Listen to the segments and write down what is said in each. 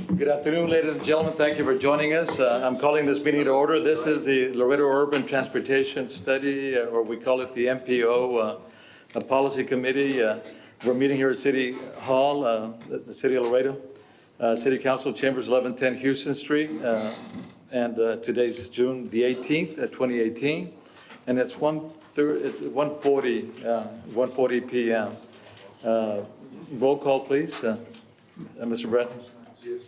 Good afternoon, ladies and gentlemen. Thank you for joining us. I'm calling this meeting to order. This is the Laredo Urban Transportation Study, or we call it the MPO Policy Committee. We're meeting here at City Hall, the City of Laredo. City Council Chambers, 1110 Houston Street. And today's June the 18th, 2018. And it's 1:40 p.m. Roll call, please. Mr. Bratton. Yes,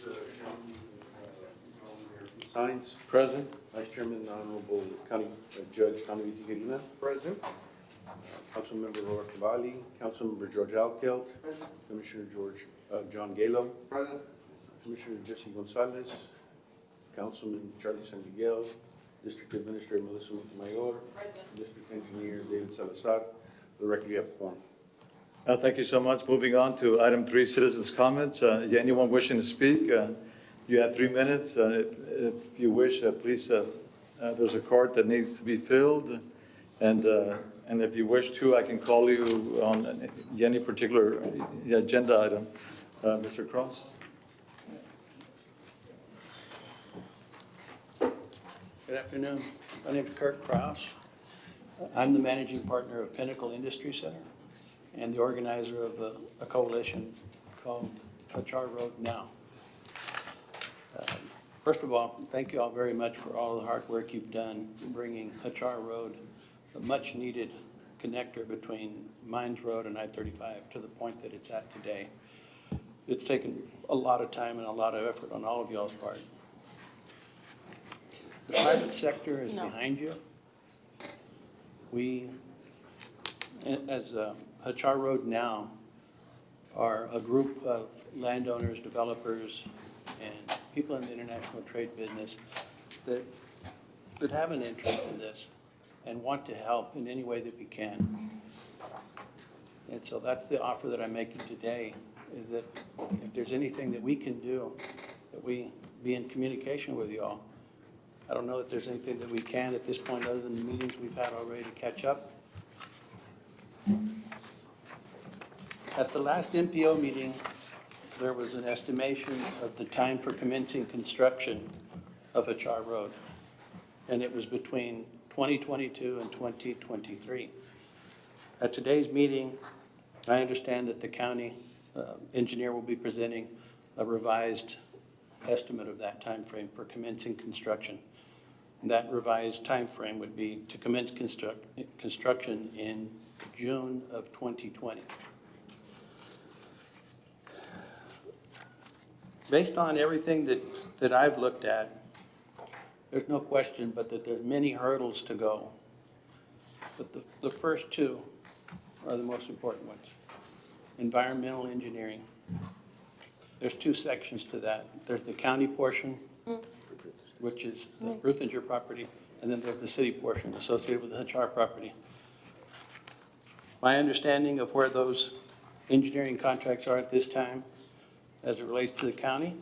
Science. Present. Vice Chairman, the Honorable County Judge Tommy Tijerina. Present. Councilmember Robert Cavalli. Councilmember George Alkelt. Commissioner John Galo. Present. Commissioner Jesse Gonzalez. Councilman Charlie San Miguel. District Administrator Melissa Montemayor. District Engineer David Salazar. For the record, you have a quorum. Thank you so much. Moving on to item 3, citizens' comments. Anyone wishing to speak? You have 3 minutes. If you wish, please, there's a card that needs to be filled. And if you wish to, I can call you on any particular agenda item. Mr. Cross? Good afternoon. My name is Kirk Krause. I'm the managing partner of Pinnacle Industry Center and the organizer of a coalition called HR Road Now. First of all, thank you all very much for all the hard work you've done in bringing HR Road, a much-needed connector between Mines Road and I-35, to the point that it's at today. It's taken a lot of time and a lot of effort on all of y'all's part. The private sector is behind you. We, as HR Road Now, are a group of landowners, developers, and people in the international trade business that have an interest in this and want to help in any way that we can. And so that's the offer that I'm making today, is that if there's anything that we can do, that we be in communication with you all. I don't know if there's anything that we can at this point other than the meetings we've had already to catch up. At the last MPO meeting, there was an estimation of the time for commencing construction of HR Road, and it was between 2022 and 2023. At today's meeting, I understand that the county engineer will be presenting a revised estimate of that time frame for commencing construction. And that revised time frame would be to commence construction in June of 2020. Based on everything that I've looked at, there's no question but that there's many hurdles to go. But the first two are the most important ones. Environmental engineering. There's 2 sections to that. There's the county portion, which is the Ruthinger property, and then there's the city portion associated with the HR property. My understanding of where those engineering contracts are at this time, as it relates to the county,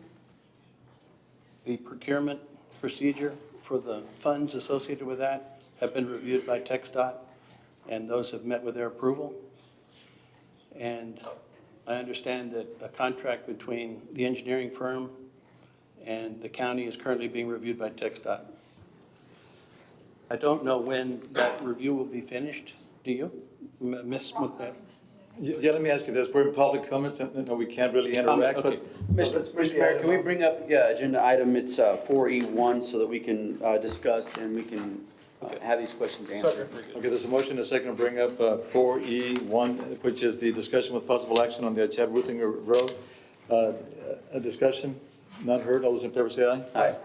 the procurement procedure for the funds associated with that have been reviewed by TxDOT, and those have met with their approval. And I understand that a contract between the engineering firm and the county is currently being reviewed by TxDOT. I don't know when that review will be finished. Do you, Ms. McNair? Yeah, let me ask you this. We're in public comments, and we can't really interact, okay. but Mr. Mayor, can we bring up, agenda item, it's 4E1, so that we can discuss and we can have these questions answered. Okay, there's a motion and a second to bring up 4E1, which is the discussion with possible action on the Chad Ruthinger Road. A discussion, not heard. All those in favor say aye. Aye.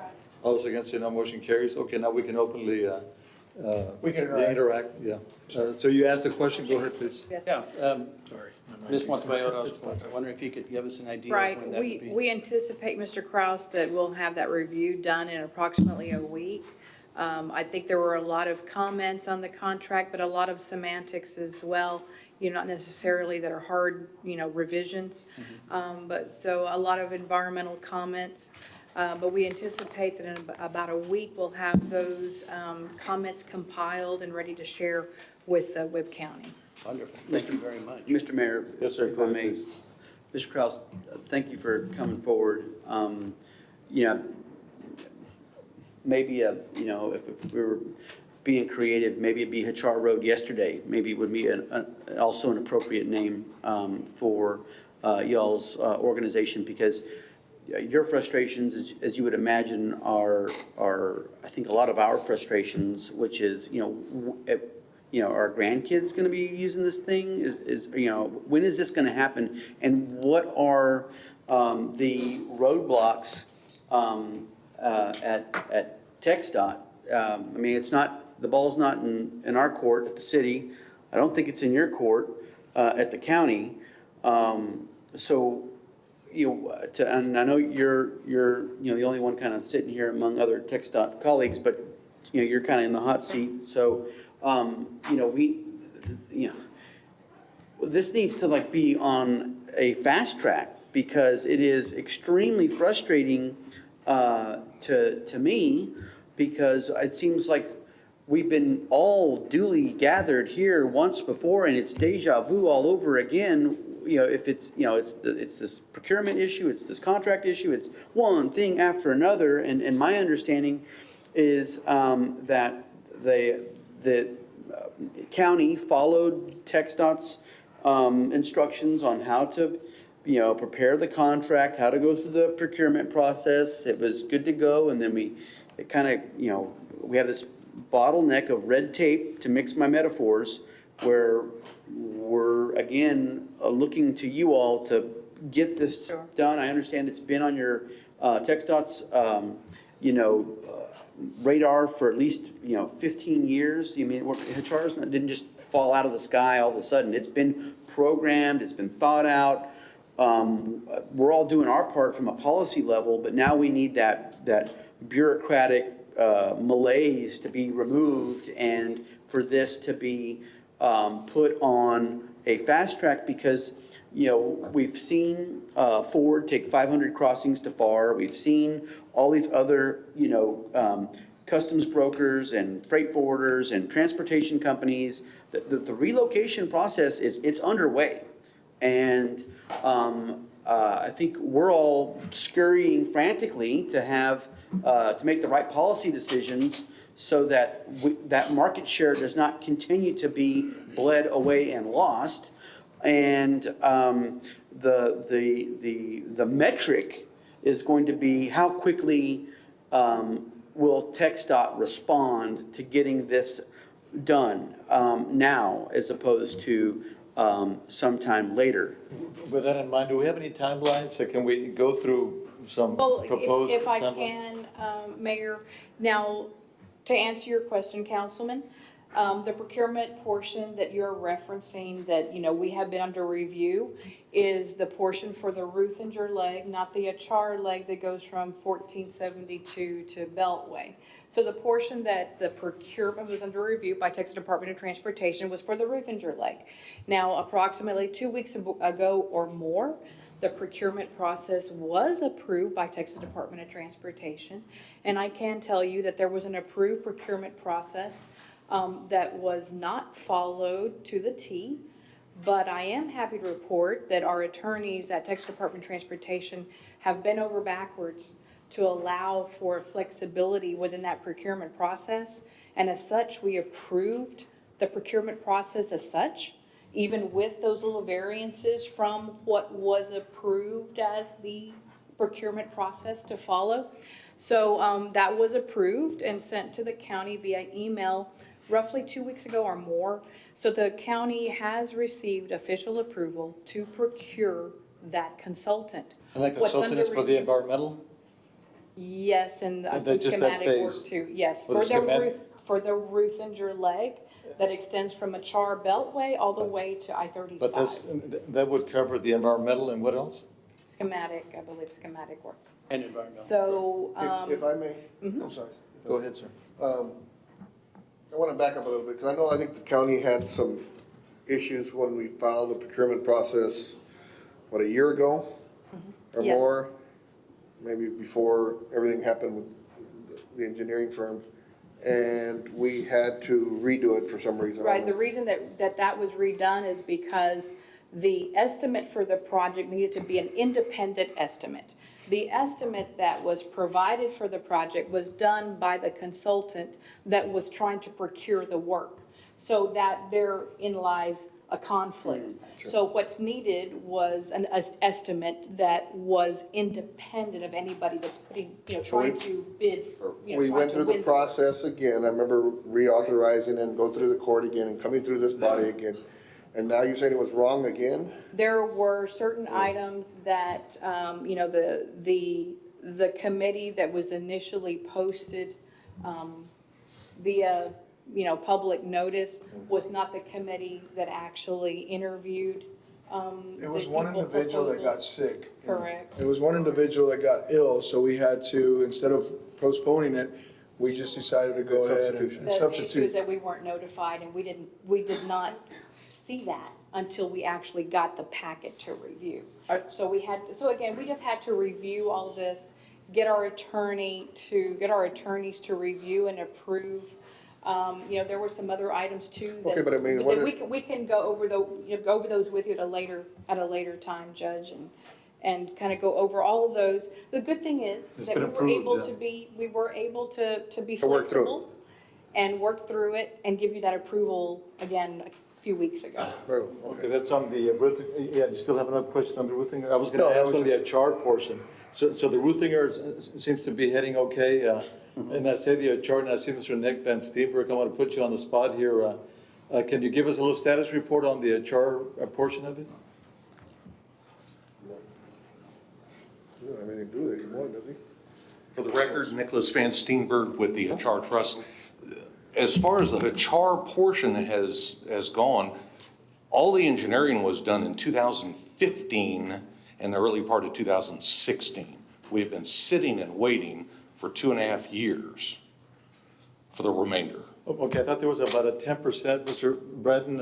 All those against say no. Motion carries. Okay, now we can openly We can interact. Yeah. So you asked the question. Go ahead, please. Yes. Yeah, sorry. Ms. Montemayor, I was wondering if you could give us an idea of Right, when that would be. we anticipate, Mr. Kraus, that we'll have that review done in approximately a week. I think there were a lot of comments on the contract, but a lot of semantics as well, not necessarily that are hard, revisions. But so a lot of environmental comments. But we anticipate that in about a week, we'll have those comments compiled and ready to share with Webb County. Wonderful. Thank you very much. Mr. Mayor. Yes, sir. If I may. Please. Mr. Kraus, thank you for coming forward. You know, maybe, if we were being creative, maybe it'd be Hachar Road yesterday. Maybe it would be also an appropriate name for y'all's organization, because your frustrations, as you would imagine, are I think a lot of our frustrations, which is, are grandkids going to be using this thing? When is this going to happen? And what are the roadblocks at TxDOT? I mean, it's not, the ball's not in our court at the city. I don't think it's in your court at the county. And I know you're the only one kind of sitting here among other TxDOT colleagues, but you're kind of in the hot seat. So this needs to be on a fast track, because it is extremely frustrating to me, because it seems like we've been all duly gathered here once before, and it's deja vu all over again. If it's it's this procurement issue, it's this contract issue, it's one thing after another. And my understanding is that the county followed TxDOT's instructions on how to prepare the contract, how to go through the procurement process. It was good to go, and then we have this bottleneck of red tape, to mix my metaphors, where we're again looking to you all to get this done. I understand it's been on your TxDOT's radar for at least 15 years. I mean, Hachar's didn't just fall out of the sky all of a sudden. It's been programmed, it's been thought out. We're all doing our part from a policy level, but now we need that bureaucratic malaise to be removed, and for this to be put on a fast track, because we've seen Ford take 500 crossings to FAR. We've seen all these other customs brokers and freight forwarders and transportation companies. The relocation process it's underway, and I think we're all scurrying frantically to have to make the right policy decisions, so that that market share does not continue to be bled away and lost. And the metric is going to be how quickly will TxDOT respond to getting this done now, as opposed to sometime later. With that in mind, do we have any timelines? So can we go through some Well, proposed if I timelines? can, Mayor, now, to answer your question, Councilman, the procurement portion that you're referencing that, we have been under review is the portion for the Ruthinger leg, not the Achar leg that goes from 1472 to Beltway. So the portion that the procurement was under review by Texas Department of Transportation was for the Ruthinger leg. Now, approximately 2 weeks ago or more, the procurement process was approved by Texas Department of Transportation. And I can tell you that there was an approved procurement process that was not followed to the T. But I am happy to report that our attorneys at Texas Department of Transportation have bent over backwards to allow for flexibility within that procurement process. And as such, we approved the procurement process as such, even with those little variances from what was approved as the procurement process to follow. So that was approved and sent to the county via email roughly 2 weeks ago or more. So the county has received official approval to procure that consultant. And that What's consultant under is for the review? environmental? Yes, and Is some that just that schematic work phase? too. Yes, For the schematic? for the Ruthinger leg that extends from Achar Beltway all the way to But I-35. that would cover the environmental and what else? Schematic, I believe schematic work. And environmental. So, If I may, I'm sorry. Go ahead, sir. I want to back up a little bit, because I think the county had some issues when we filed the procurement process, a year ago or Yes. more? Maybe before everything happened with the engineering firm, and we had to redo it for some reason. right, the reason that was redone is because The estimate for the project needed to be an independent estimate. The estimate that was provided for the project was done by the consultant that was trying to procure the work. So that therein lies a conflict. So what's needed was an estimate that was independent of anybody that's putting, trying to bid for, We trying went to through the win. process again. I remember reauthorizing and go through the court again and coming through this body again. And now you're saying it was wrong again? There were certain items that, the committee that was initially posted via, public notice was not the committee that actually interviewed It was the one people individual that got proposals. sick. Correct. It was one individual that got ill, so we had to, instead of postponing it, we just decided to go ahead and Substitution. The issue is substitute. that we weren't notified, and we did not see that until we actually got the packet to review. So again, we just had to review all of this, get our attorneys to review and approve. There were some other items too. that- Okay, but I mean, that what we can go over go over those with you at a later time, Judge, and kind of go over all of those. The good thing is It's that been we were approved, able yeah. to be To work through it. flexible and work through it and give you that approval again a few weeks ago. Well, Okay, that's on the roofing. Yeah, do you still have another question on the roofing? I was gonna No, that ask was on the just- HR portion. So the roothinger seems to be heading okay. And I say the HR, and I see Mr. Nick Van Steenberg, I want to put you on the spot here. Can you give us a little status report on the HR portion of it? You don't have anything to do with it anymore, does he? For the record, Nicholas Van Steenberg with the HR Trust. As far as the HR portion has gone, all the engineering was done in 2015 and the early part of 2016. We've been sitting and waiting for 2.5 years for the remainder. Okay, I thought there was about a 10%. Mr. Braden,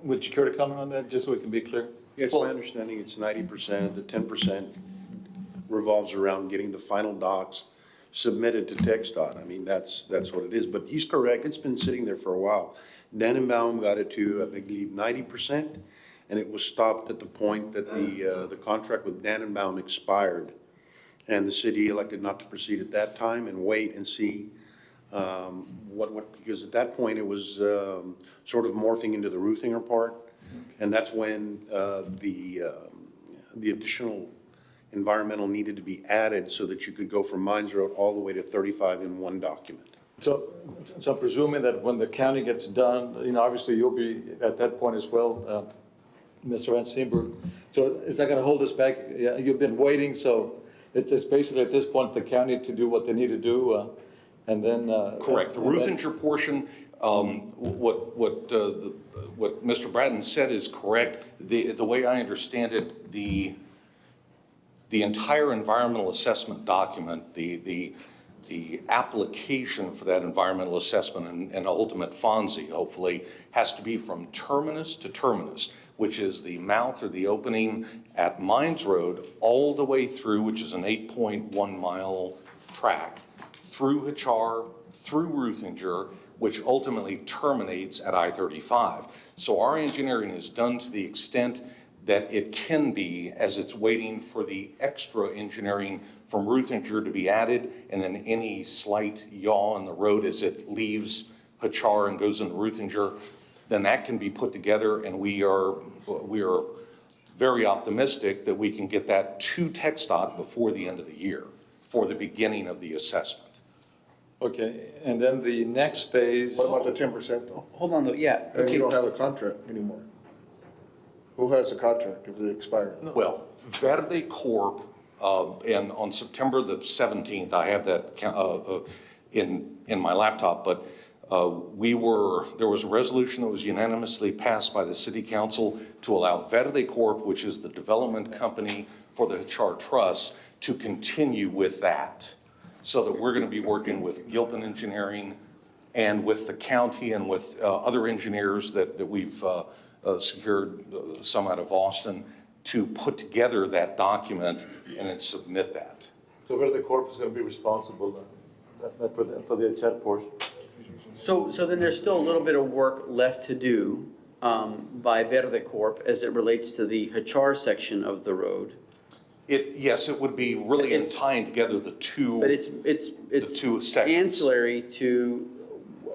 would you care to comment on that, just so we can be clear? Yeah, it's my understanding it's 90%. The 10% revolves around getting the final docs submitted to TxDOT. I mean, that's what it is. But he's correct. It's been sitting there for a while. Dannenbaum got it to, I believe, 90%, and it was stopped at the point that the contract with Dannenbaum expired. And the city elected not to proceed at that time and wait and see because at that point it was sort of morphing into the roothinger part. And that's when the additional environmental needed to be added so that you could go from Mines Road all the way to 35 in one document. So I'm presuming that when the county gets done, obviously you'll be at that point as well, Mr. Van Steenberg. So is that going to hold us back? Yeah, you've been waiting, so it's basically at this point the county to do what they need to do, and then. Correct. The and then- Ruthinger portion, what Mr. Braden said is correct. The way I understand it, the entire environmental assessment document, the application for that environmental assessment and ultimate FONSI, hopefully, has to be from terminus to terminus, which is the mouth or the opening at Mines Road all the way through, which is an 8.1 mile track, through Hachar, through Ruthinger, which ultimately terminates at I-35. So our engineering is done to the extent that it can be, as it's waiting for the extra engineering from Ruthinger to be added, and then any slight yaw in the road as it leaves Hachar and goes into Ruthinger, then that can be put together, and we are very optimistic that we can get that to TxDOT before the end of the year, for the beginning of the assessment. Okay, and then the next phase. What about the 10% though? Hold on though, yeah. And okay. you don't have a contract anymore. Who has the contract if it expired? Well, Verde Corp, and on September the 17th, I have that in my laptop, but there was a resolution that was unanimously passed by the city council to allow Verde Corp, which is the development company for the Hachar Trust, to continue with that. So that we're going to be working with Gilpin Engineering and with the county and with other engineers that we've secured, some out of Austin, to put together that document and then submit that. So where the corp is going to be responsible for the chat portion? So then there's still a little bit of work left to do by Verde Corp as it relates to the Hachar section of the road. Yes, it would be really in It's- tying together the two. But it's two sections. ancillary to,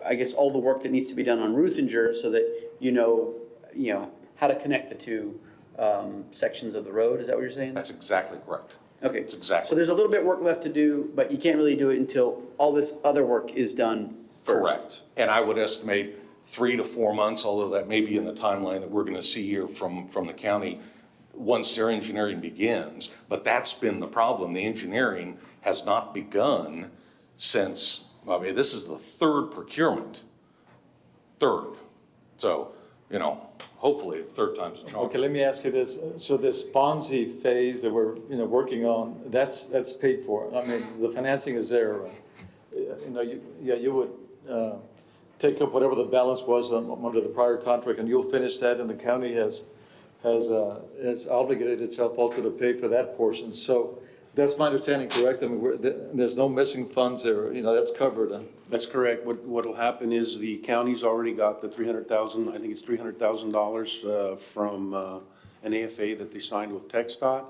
I guess, all the work that needs to be done on Ruthinger so that you know how to connect the two sections of the road. Is that what you're saying? That's exactly correct. Okay. That's exactly. So there's a little bit work left to do, but you can't really do it until all this other work is done first. Correct. And I would estimate 3 to 4 months, although that may be in the timeline that we're going to see here from the county once their engineering begins. But that's been the problem. The engineering has not begun since, I mean, this is the third procurement. Third. So, hopefully the third time's a charm. Okay, let me ask you this. So this Fonzie phase that we're, working on, that's paid for. I mean, the financing is there. You would take up whatever the balance was under the prior contract, and you'll finish that, and the county has obligated itself also to pay for that portion. So that's my understanding, correct? I mean, there's no missing funds there, that's covered. That's correct. What'll happen is the county's already got the $300,000, I think it's $300,000 from an AFA that they signed with TxDOT.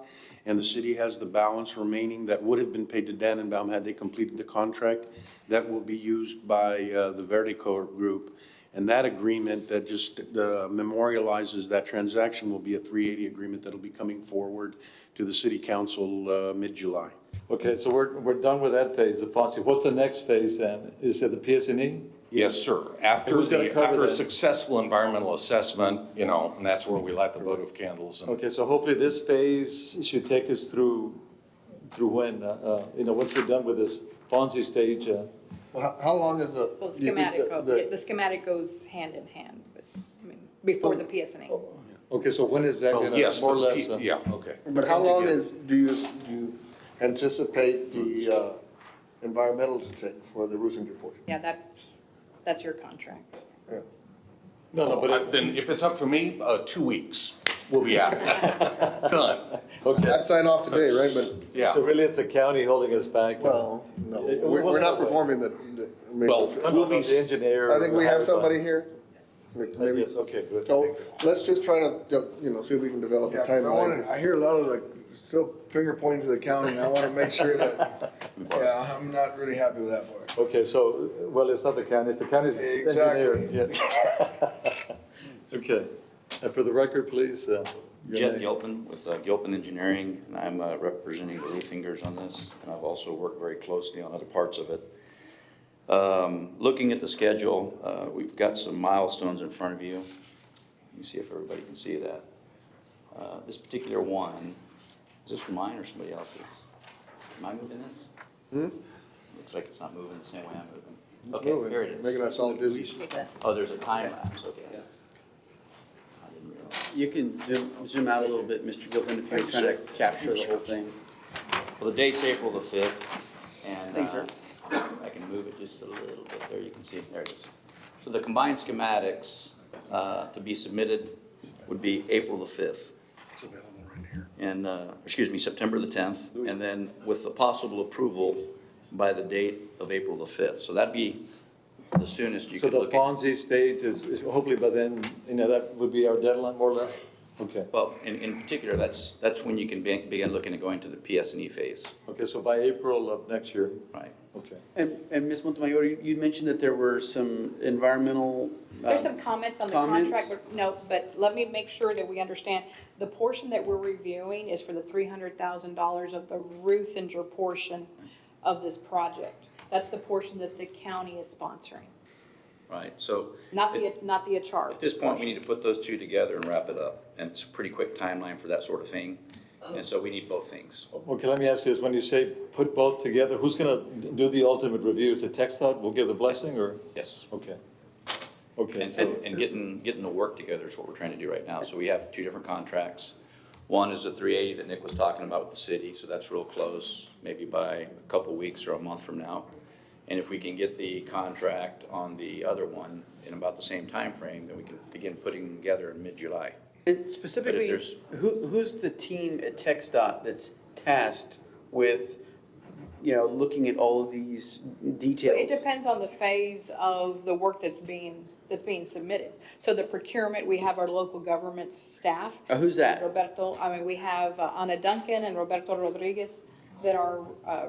And the city has the balance remaining that would have been paid to Dannenbaum had they completed the contract. That will be used by the Verde Corp group. And that agreement that just memorializes that transaction will be a 380 agreement that'll be coming forward to the city council mid-July. Okay, so we're done with that phase of Fonzie. What's the next phase then? Is it the PS&E? Yes, sir. After Who's gonna cover after a that? successful environmental assessment, and that's where we light the votive candles. And Okay, so hopefully this phase should take us through when, once we're done with this Fonzie stage. Well, how long is the? Well, the do you think schematic, the schematic goes hand in hand with, before the PSNA. Okay, so when is that Oh, gonna, yes, more or but less? yeah, okay. But how long do you anticipate the environmental to take for the Ruthinger portion? Yeah, that's your contract. Yeah. No, but Then if it's up to me, 2 weeks, we'll be out. Done. okay. I'd sign off today, right? But, Yeah. So really it's the county holding us back? well, no, Well, we're not no, performing I mean, Well, We'll be the engineer. I think we have somebody here. Maybe, Yes, okay, good. so let's just try to, see if we can develop a Yeah, timeline. I hear a lot of still finger pointing to the county, and I wanna make sure that, I'm not really happy with that part. Okay, so, well, it's not the county, it's the county's engineer. Exactly. Yeah. Okay, and for the record, please, your Jet name. Gilpin with Gilpin Engineering, and I'm representing the Roothingers on this, and I've also worked very closely on other parts of it. Looking at the schedule, we've got some milestones in front of you. Let me see if everybody can see that. This particular one, is this mine or somebody else's? Am I moving this? Looks like it's not moving the same way I'm moving. Okay, Moving, here it is. Making us all dizzy. Take that. Oh, there's a time lapse, okay. I didn't realize. You can zoom out a little bit, Mr. Gilpin, if you're trying to capture the whole thing. Well, the date's April the 5th, and Thanks, sir. I can move it just a little bit. There you can see, there it is. So the combined schematics to be submitted would be April the 5th. It's available right here. And, September the 10th, and then with the possible approval by the date of April the 5th. So that'd be the soonest you So could the look at. Fonzie stage is hopefully by then, that would be our deadline, more or less? Okay, Well, in particular, that's when you can begin looking at going to the PS&E phase, okay, so by April of next year, right? okay. And Ms. Montemayor, you mentioned that there were some environmental. There's some comments on the comments? contract, but let me make sure that we understand. The portion that we're reviewing is for the $300,000 of the Ruthinger portion of this project. That's the portion that the county is sponsoring, Right, so. not the HR. At this point, we need to put those two together and wrap it up, and it's a pretty quick timeline for that sort of thing, and so we need both things. Okay, let me ask you this, when you say put both together, who's gonna do the ultimate review? Is it TxDOT will give the blessing, or? Yes. Okay. Okay, And, so, and getting the work together is what we're trying to do right now, so we have two different contracts. One is the 380 that Nick was talking about with the city, so that's real close, maybe by a couple weeks or a month from now. And if we can get the contract on the other one in about the same time frame, then we can begin putting them together in mid-July. And specifically, there's- who's the team at TxDOT that's tasked with, looking at all of these So details? it depends on the phase of the work that's being that's being submitted. So the procurement, we have our local government's staff. Who's that? We have Ana Duncan and Roberto Rodriguez that are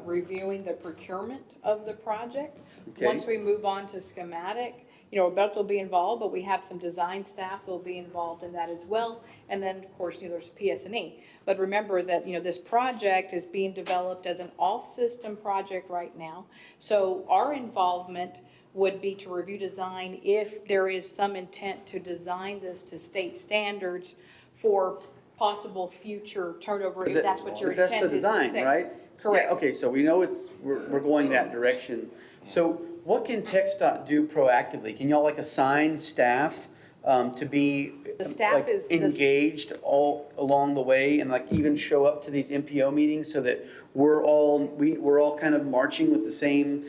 reviewing the procurement of the project. Okay. Once we move on to schematic, Roberto will be involved, but we have some design staff that will be involved in that as well. And then, of course, there's PS&E. But remember that, this project is being developed as an off-system project right now. So our involvement would be to review design if there is some intent to design this to state standards for possible future turnover, if that's what your But intent is. That's the design, right? Correct. Yeah, okay, so we know we're going that direction. So what can TxDOT do proactively? Can y'all assign staff to be The staff is- engaged all along the way and even show up to these MPO meetings so that we're all kind of marching with the same,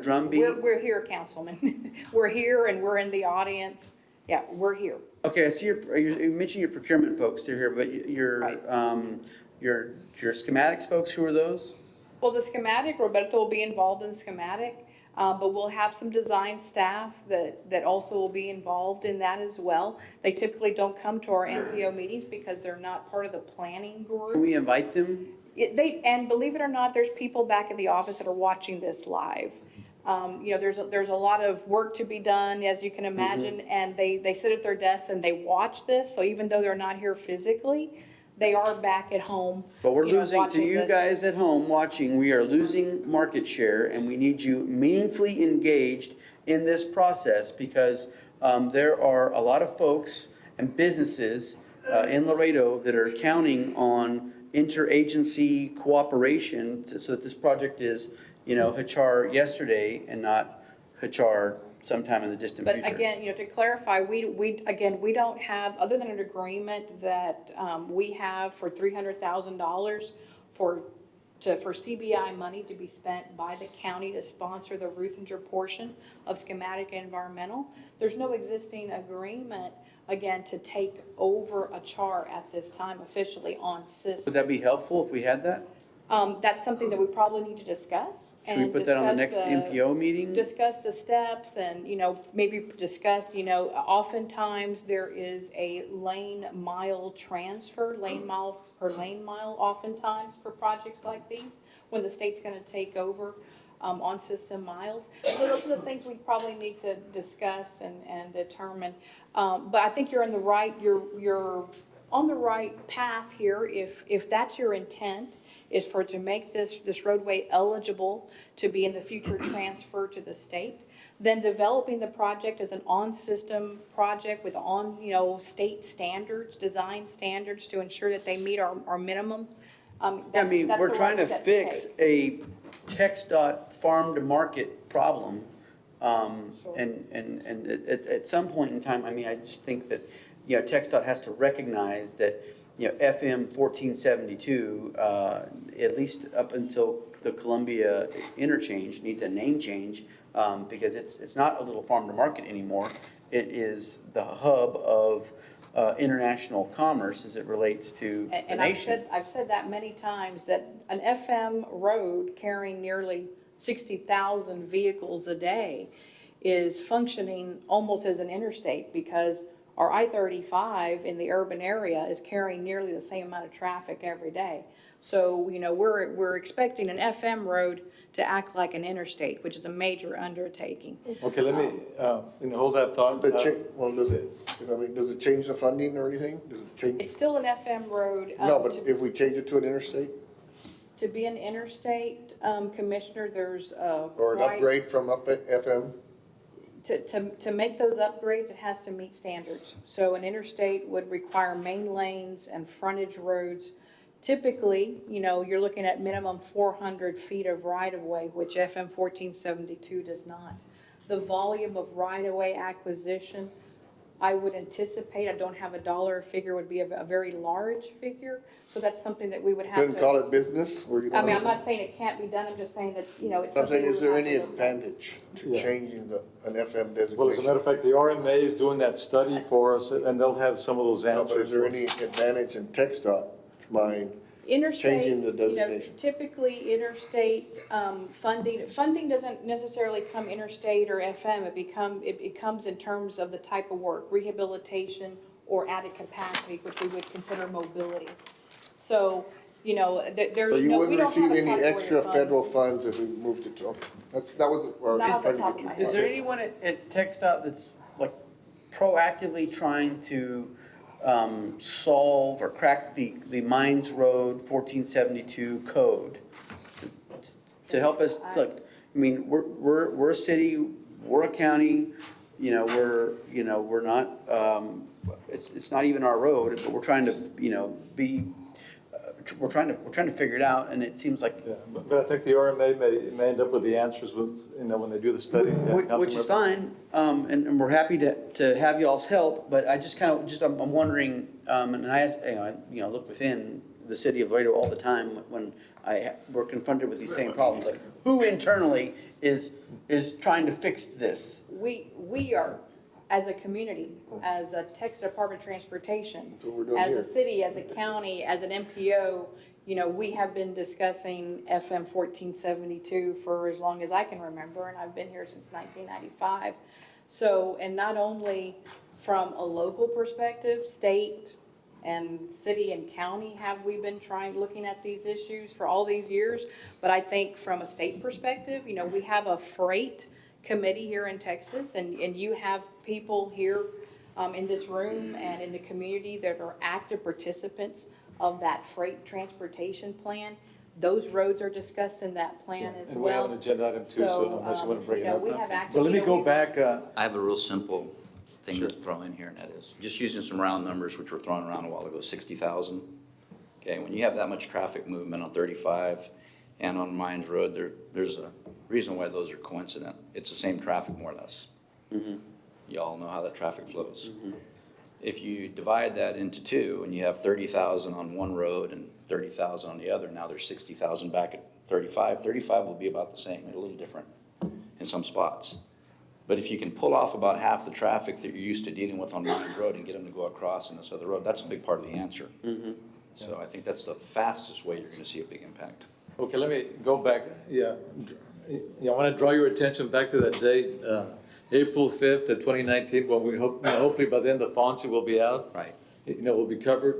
drumbeat? We're here, Councilman. We're here and we're in the audience. Yeah, we're here. Okay, I see you mentioned your procurement folks, they're here, but Right. your schematics folks, who are those? Well, the schematic, Roberto will be involved in schematic, but we'll have some design staff that also will be involved in that as well. They typically don't come to our MPO meetings because they're not part of the planning Can group. we invite them? And believe it or not, there's people back in the office that are watching this live. There's a lot of work to be done, as you can imagine, and they sit at their desks and they watch this. So even though they're not here physically, they are back at home. But we're losing, to watching you this. guys at home watching, we are losing market share, and we need you meaningfully engaged in this process because there are a lot of folks and businesses in Laredo that are counting on interagency cooperation so that this project is, Hachar yesterday and not Hachar sometime in the distant But future. again, to clarify, we don't have, other than an agreement that we have for $300,000 for CBI money to be spent by the county to sponsor the Ruthinger portion of schematic and environmental. There's no existing agreement, again, to take over a char at this time officially on system. Would that be helpful if we had that? That's something that we probably need to discuss. Should we and put that on the next discuss MPO meeting? Discuss the steps and, maybe discuss, oftentimes there is a lane mile transfer, lane mile oftentimes for projects like these, when the state's gonna take over, on system miles. So those are the things we probably need to discuss and determine. But I think you're on the right path here if that's your intent, is to make this roadway eligible to be in the future transferred to the state. Then developing the project as an on-system project with state standards, design standards to ensure that they meet our minimum. Yeah, That's we're the trying right to step fix take. a TxDOT farm-to-market problem. Sure. And at some point in time, I just think that, TxDOT has to recognize that, FM 1472, at least up until the Columbia interchange, needs a name change, because it's not a little farm-to-market anymore. It is the hub of international commerce as it relates to the And nation. I've said that many times, that an FM road carrying nearly 60,000 vehicles a day is functioning almost as an interstate, because our I-35 in the urban area is carrying nearly the same amount of traffic every day. So, we're expecting an FM road to act like an interstate, which is a major undertaking. Okay, let me, hold that thought. Does it change the funding or anything? Does it change? It's still an FM road. No, but if we change it to an interstate To be an interstate, Commissioner, there's or an quite- upgrade from up at FM? To make those upgrades, it has to meet standards. So an interstate would require main lanes and frontage roads. Typically, you're looking at minimum 400 feet of right-of-way, which FM 1472 does not. The volume of right-of-way acquisition, I would anticipate, I don't have a dollar figure, would be a very large figure. So that's something that we would have to. Didn't call it business? I'm not saying it can't be done, I'm just saying that, it's I'm something. saying, we is would there have to any look at. advantage to Yeah. changing an FM designation? Well, as a matter of fact, the RMA is doing that study for us, and they'll have some of those No, answers. but is there any advantage in TxDOT's mind Interstate, Changing the you know, designation. typically interstate, funding doesn't necessarily come interstate or FM. It comes in terms of the type of work, rehabilitation or added capacity, which we would consider mobility. So, you know, So there's you no, we wouldn't don't have receive a any category extra of federal funds. funds if we moved it to, okay, that was what I was Not off the trying to top get of my to. head. Is there anyone at TechStop that's like proactively trying to solve or crack the Mines Road 1472 code to help us, look, I mean, we're a city, we're a county, we're not, it's not even our road, but we're trying to, we're trying to figure it out, and it seems like, Yeah, but I think the RMA may end up with the answers with, when they do the study. Yeah, which is Councilmember? fine, and we're happy to have y'all's help, but I just I'm wondering, and I ask, look within the city of Laredo all the time when we're confronted with these same problems, like, who internally is trying to fix this? We are, as a community, as a Texas Department of Transportation, That's what we're doing as here. a city, as a county, as an MPO, we have been discussing FM 1472 for as long as I can remember, and I've been here since 1995. So, and not only from a local perspective, state and city and county have we been looking at these issues for all these years, but I think from a state perspective, we have a freight committee here in Texas, and you have people here in this room and in the community that are active participants of that freight transportation plan. Those roads are discussed in that plan as And we have well. an agenda item too, so unless you want to bring it up. we have active. But let me go back, I have a real simple thing to throw in here, and that is, just using some round numbers, which were thrown around a while ago, 60,000. Okay, when you have that much traffic movement on 35 and on Mines Road, there's a reason why those are coincident. It's the same traffic, more or less. You all know how that traffic flows. If you divide that into two, and you have 30,000 on one road and 30,000 on the other, now there's 60,000 back at 35. 35 will be about the same, a little different in some spots. But if you can pull off about half the traffic that you're used to dealing with on Mines Road and get them to go across in this other road, that's a big part of the answer. So I think that's the fastest way you're gonna see a big impact. okay, let me go back, I want to draw your attention back to that date, April 5th of 2019, when we hope, hopefully by then the FONSI will be out. Right. Will be covered.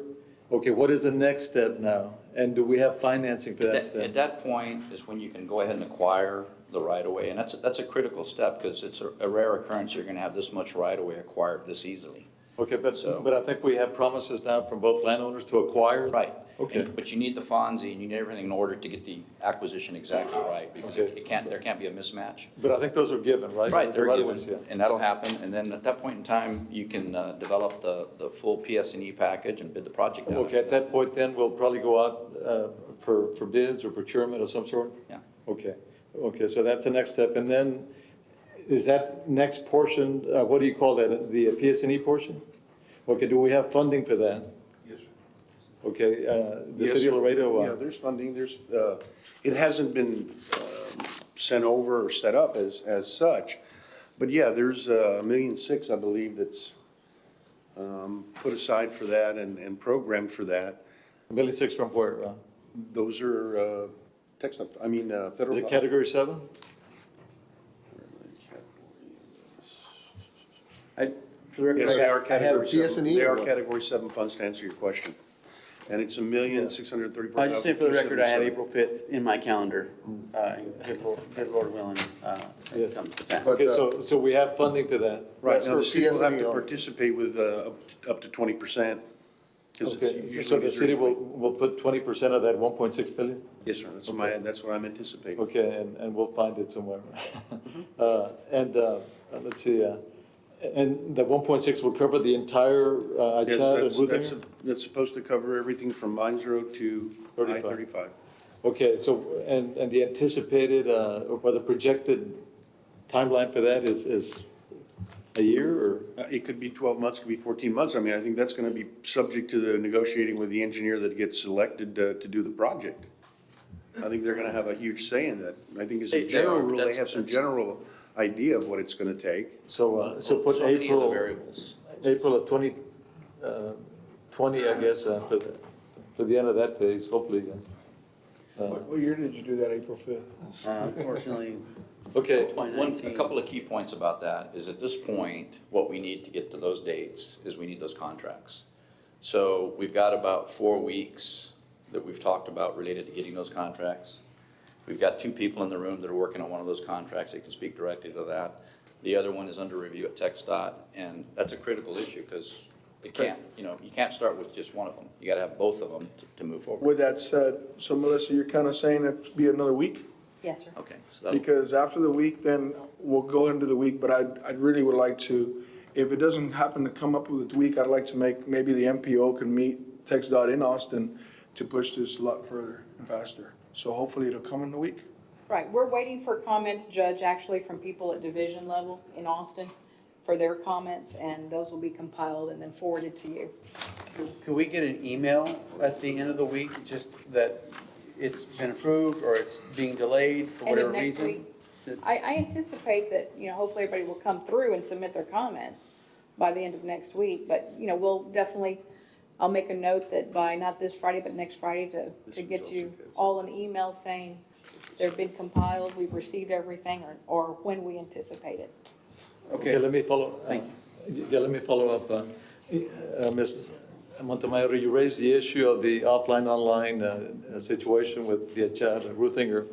Okay, what is the next step now? And do we have financing for that At step? that point is when you can go ahead and acquire the right-of-way, and that's a critical step, because it's a rare occurrence you're gonna have this much right-of-way acquired this easily. Okay, So- but I think we have promises now from both landowners to acquire. Right. Okay. But you need the FONSI, and you need everything in order to get the acquisition exactly right, because Okay. there can't be a mismatch. But I think those are given, right? Right, The they're right of given, ways, yeah. and that'll happen, and then at that point in time, you can develop the full PS&E package and bid the project out. Okay, at that point then, we'll probably go out for bids or procurement of some sort? Yeah. Okay, so that's the next step. And then, is that next portion, what do you call that, the PS&E portion? Okay, do we have funding for that? Yes, sir. Okay, the Yes, city of sir. Laredo? Yeah, there's funding, it hasn't been sent over or set up as such, but yeah, there's $1.6 million, I believe, that's put aside for that and programmed for that. $1.6 million from where? Those are federal. Is it category 7? For the record, Yes, they are I have- category 7. PS&E They or are what? category 7 funds, to answer your question. And it's $1,634,277. I just say for the record, I have April 5th in my calendar, good Lord willing, if it Yes. comes to pass. But, Okay, so we have funding for that. Right, That's now for the city will have PS&E to only. participate with up to 20%. 'Cause it's Okay, usually so the city reserved. will put 20% of that 1.6 billion? Yes, sir, that's what I'm anticipating. Okay, and we'll find it somewhere. Let's see, and the 1.6 will cover the entire, Yes, ITSAD and Ruthven? that's supposed to cover everything from Mines Road to 35. I-35. Okay, so, and the anticipated, or the projected timeline for that is a year, or? It could be 12 months, could be 14 months. I mean, I think that's gonna be subject to the negotiating with the engineer that gets selected to do the project. I think they're gonna have a huge say in that. I think as a They general are, rule, they that's- have some that's- general idea of what it's gonna take. So put So many of the April variables. of 2020, I guess, for the end of that phase, hopefully. What year did you do that, April 5th? Unfortunately, Okay, A 2019. couple of key points about that is at this point, what we need to get to those dates is we need those contracts. So we've got about 4 weeks that we've talked about related to getting those contracts. We've got 2 people in the room that are working on one of those contracts. They can speak directly to that. The other one is under review at TxDOT, and that's a critical issue because it can't, you can't start with just one of them. You gotta have both of them to move forward. With that said, so Melissa, you're kind of saying it'd be another week? Yes, sir. Okay, so that'll, Because after the week, then we'll go into the week, but I really would like to, if it doesn't happen to come up with the week, I'd like to make, maybe the MPO can meet TxDOT in Austin to push this a lot further and faster. So hopefully it'll come in the week. Right, we're waiting for comments, Judge, actually from people at division level in Austin for their comments, and those will be compiled and then forwarded to you. Could we get an email at the end of the week, just that it's been approved or it's being delayed for End whatever of next reason? week. I anticipate that, hopefully everybody will come through and submit their comments by the end of next week, but, we'll definitely, I'll make a note that by not this Friday, but next Friday to get you all an email saying they've been compiled, we've received everything, or when we anticipate it. okay, let me follow. Thank you. Yeah, let me follow up. Ms. Montemayor, you raised the issue of the offline, online situation with the Chad Ruthinger.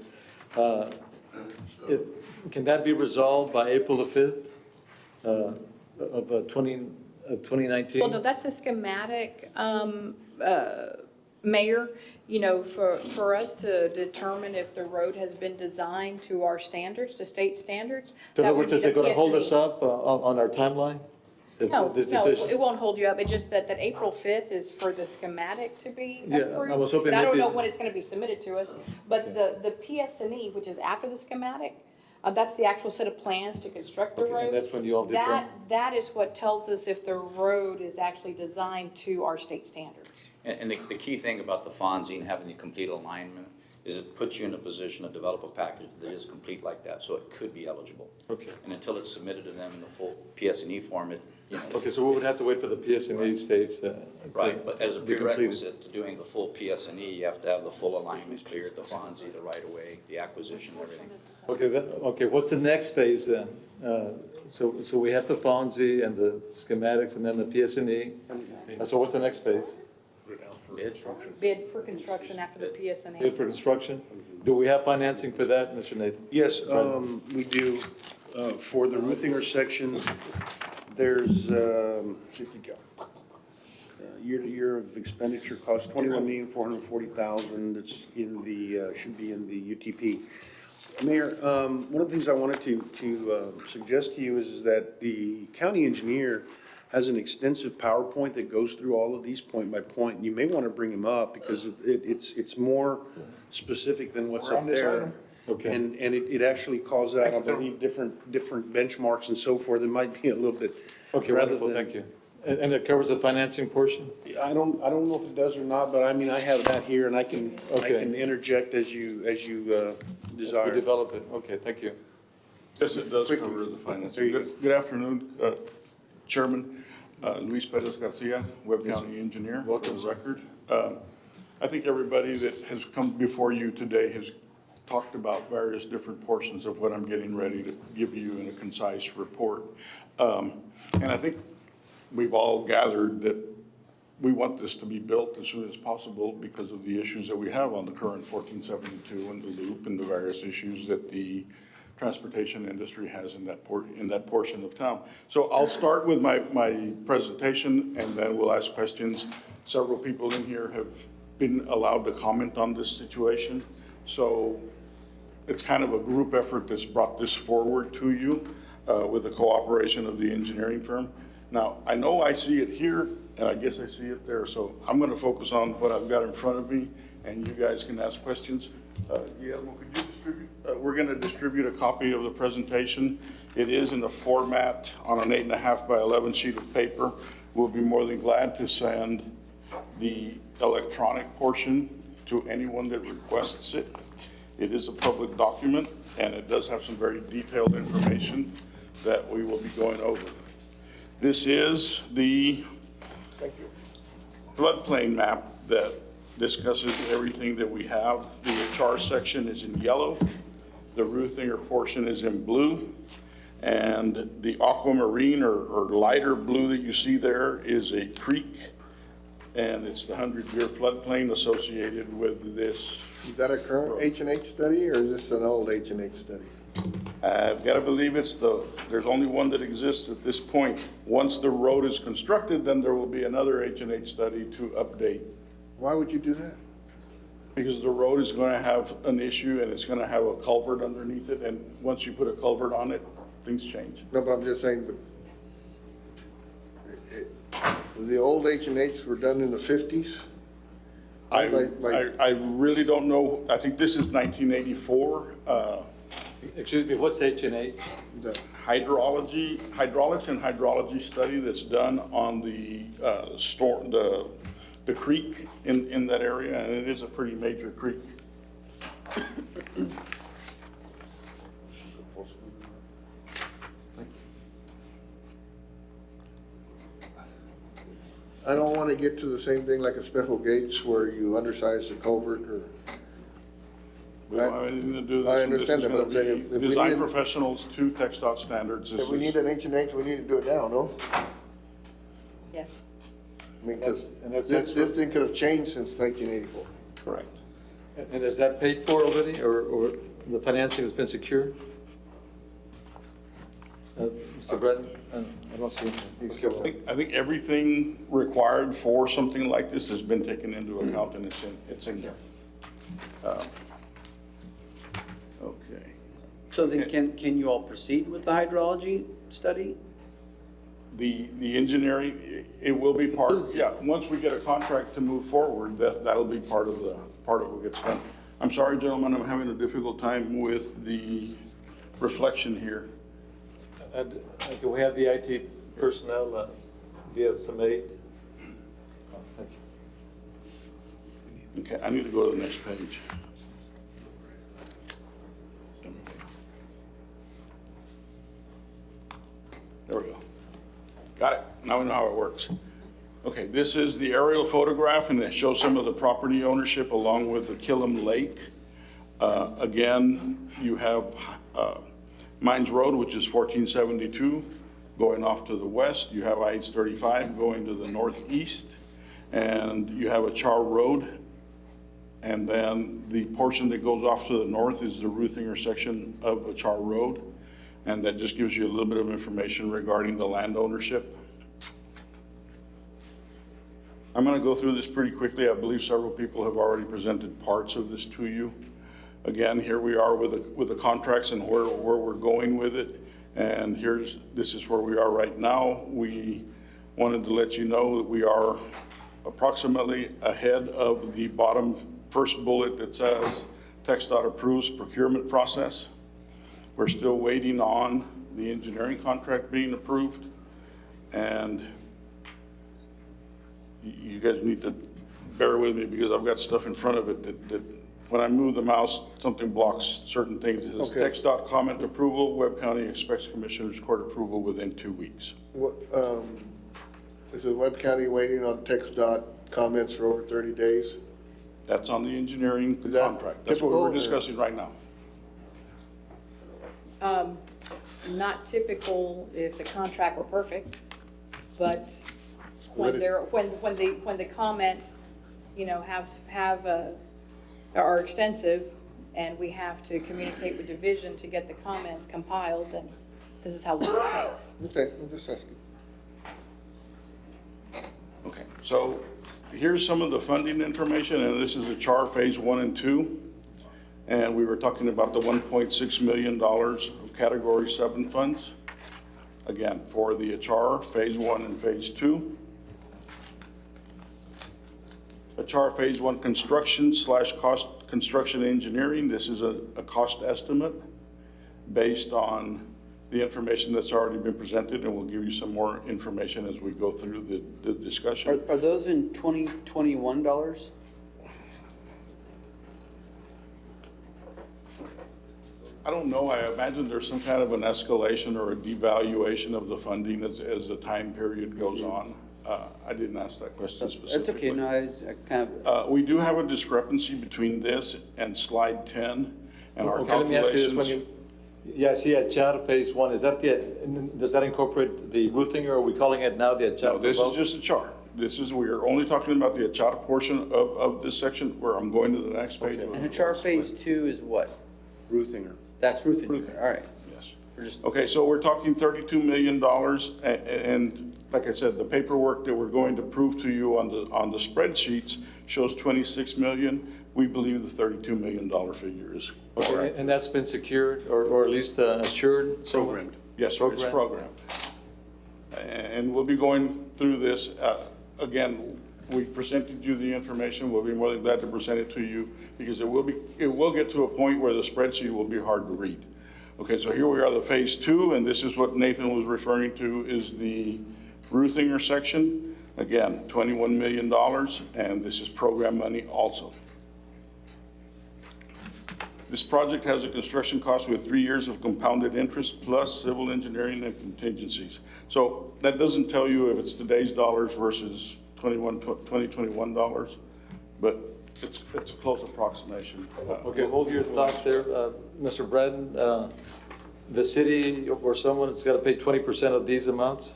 Can that be resolved by April the 5th of 2019? Well, no, that's a schematic, Mayor, for us to determine if the road has been designed to our standards, to state standards. So in that other would words, be is the it going to hold us PSNE. up on our timeline? No, This no, decision? it won't hold you up. It's just that April 5th is for the schematic to be Yeah, I approved. was hoping And I don't maybe- know when it's gonna be submitted to us, but the PSNE, which is after the schematic, that's the actual set of plans to construct the Okay, and road. that's when you all determine? That is what tells us if the road is actually designed to our state standards. and the key thing about the Fonzie and having the complete alignment is it puts you in a position to develop a package that is complete like that, so it could be eligible. Okay. And until it's submitted to them in the full PSNE form, Okay, so we would have to wait for the PSNE states to right, but as a be completed. prerequisite to doing the full PSNE, you have to have the full alignment cleared, the Fonzie, the right-of-way, the acquisition, everything. Okay, what's the next phase then? So we have the Fonzie and the schematics and then the PSNE. So what's the next phase? Bid for construction after the Bid PSNE. for construction? Do we have financing for that, Mr. Nathan? Yes, we do. For the Ruthinger section, there's, year-to-year of expenditure cost, $21,440,000. It's in the, should be in the UTP. Mayor, one of the things I wanted to suggest to you is that the county engineer has an extensive PowerPoint that goes through all of these point by point. You may want to bring him up because it's more specific than what's We're on up this there. item? Okay. And it actually calls out, I believe, different benchmarks and so forth. It might be a little bit. Okay, rather wonderful, than- thank you. And it covers the financing portion? I don't know if it does or not, but I mean, I have that here and I can Okay. interject as you We desire. develop it, okay, thank you. Yes, it does cover the financing. There you go. Good afternoon, Chairman. Luis Perez Garcia, Webb County Engineer, for Welcome, the sir. record. I think everybody that has come before you today has talked about various different portions of what I'm getting ready to give you in a concise report. And I think we've all gathered that we want this to be built as soon as possible because of the issues that we have on the current 1472 and the loop and the various issues that the transportation industry has in that portion of town. So I'll start with my presentation and then we'll ask questions. Several people in here have been allowed to comment on this situation. So it's kind of a group effort that's brought this forward to you with the cooperation of the engineering firm. Now, I know I see it here and I guess I see it there. So I'm going to focus on what I've got in front of me and you guys can ask questions. Guillermo, could you distribute? We're going to distribute a copy of the presentation. It is in the format on an 8.5 by 11 sheet of paper. We'll be more than glad to send the electronic portion to anyone that requests it. It is a public document and it does have some very detailed information that we will be going over. This is the floodplain map that discusses everything that we have. The HR section is in yellow, the Ruthinger portion is in blue, and the aquamarine or lighter blue that you see there is a creek, and it's the 100-year floodplain associated with this. Is that a current H&H study, or is this an old H&H study? I've got to believe there's only one that exists at this point. Once the road is constructed, then there will be another H&H study to update. Why would you do that? Because the road is going to have an issue and it's going to have a culvert underneath it. And once you put a culvert on it, things change. No, but I'm just saying, the old H&H were done in the 50s? I really don't know. I think this is 1984. Excuse me, what's H&H? Hydraulics and hydrology study that's done on the the creek in that area, and it is a pretty major creek. I don't want to get to the same thing like a special gates where you undersize the culvert or. We don't have anything to do with this. I understand that, but I'm saying if we Design need- professionals to TxDOT standards. If we need an H&H, we need to do it now, no? Yes. I mean, because And that's- this thing could have changed since 1984. Correct. And is that paid for already, or the financing has been secured? Mr. Bratton, I don't see anything. I think everything required for something like this has been taken into account, and it's in there. Okay. So then can you all proceed with the hydrology study? The engineering, it will be part, yeah, once we get a contract to move forward, that'll be part of what gets done. I'm sorry, gentlemen, I'm having a difficult time with the reflection here. Can we have the IT personnel give some aid? Thank you. Okay, I need to go to the next page. There we go. Got it. Now we know how it works. Okay, this is the aerial photograph, and it shows some of the property ownership along with the Killam Lake. Again, you have Mines Road, which is 1472, going off to the west. You have I-35 going to the northeast, and you have a Char Road. And then the portion that goes off to the north is the Ruthinger section of a Char Road. And that just gives you a little bit of information regarding the land ownership. I'm going to go through this pretty quickly. I believe several people have already presented parts of this to you. Again, here we are with the contracts and where we're going with it. And this is where we are right now. We wanted to let you know that we are approximately ahead of the bottom first bullet that says TxDOT approves procurement process. We're still waiting on the engineering contract being approved. And you guys need to bear with me because I've got stuff in front of it that when I move the mouse, something blocks certain things. It says Okay. TxDOT comment approval, Webb County expects Commissioners Court approval within 2 weeks. What, is the Webb County waiting on TxDOT comments for over 30 days? That's on the engineering Is that contract. That's what typical, we're or- discussing right now. Not typical if the contract were perfect, but What when is- there, when the comments, you know, are extensive and we have to communicate with division to get the comments compiled, then this is how long it takes. Okay, I'm just asking. Okay, so here's some of the funding information, and this is a CHAR Phase 1 and 2. And we were talking about the $1.6 million of Category 7 funds. Again, for the CHAR Phase 1 and Phase 2. A CHAR Phase 1 construction engineering. This is a cost estimate based on the information that's already been presented, and we'll give you some more information as we go through the discussion. Are those in 2021 dollars? I don't know. I imagine there's some kind of an escalation or a devaluation of the funding as the time period goes on. I didn't ask that question That's specifically. okay, no, I kind of, We do have a discrepancy between this and slide 10 and our Okay, let me ask you this, when calculations. yeah, I see Achar Phase 1, is that does that incorporate the roofing, or are we calling it now the Achar? No, this is just a chart. We are only talking about the Achata portion of this section, where I'm going to the next page. and HR Phase 2 is what? Ruthinger. That's roofing, all right. Yes. We're just, Okay, so we're talking $32 million, and like I said, the paperwork that we're going to prove to you on the spreadsheets shows 26 million. We believe the $32 million figure is Okay, correct. and that's been secured, or at least assured? Programmed. Yes, sir, it's programmed. And we'll be going through this. Again, we presented you the information. We'll be more than glad to present it to you, because it will get to a point where the spreadsheet will be hard to read. Okay, so here we are, the phase 2, and this is what Nathan was referring to, is the Ruthinger section. Again, $21 million, and this is program money also. This project has a construction cost with 3 years of compounded interest plus civil engineering and contingencies. So that doesn't tell you if it's today's dollars versus 2021 dollars, but it's a close approximation. Okay, hold your thought there, Mr. Braden. The city or someone has got to pay 20% of these amounts?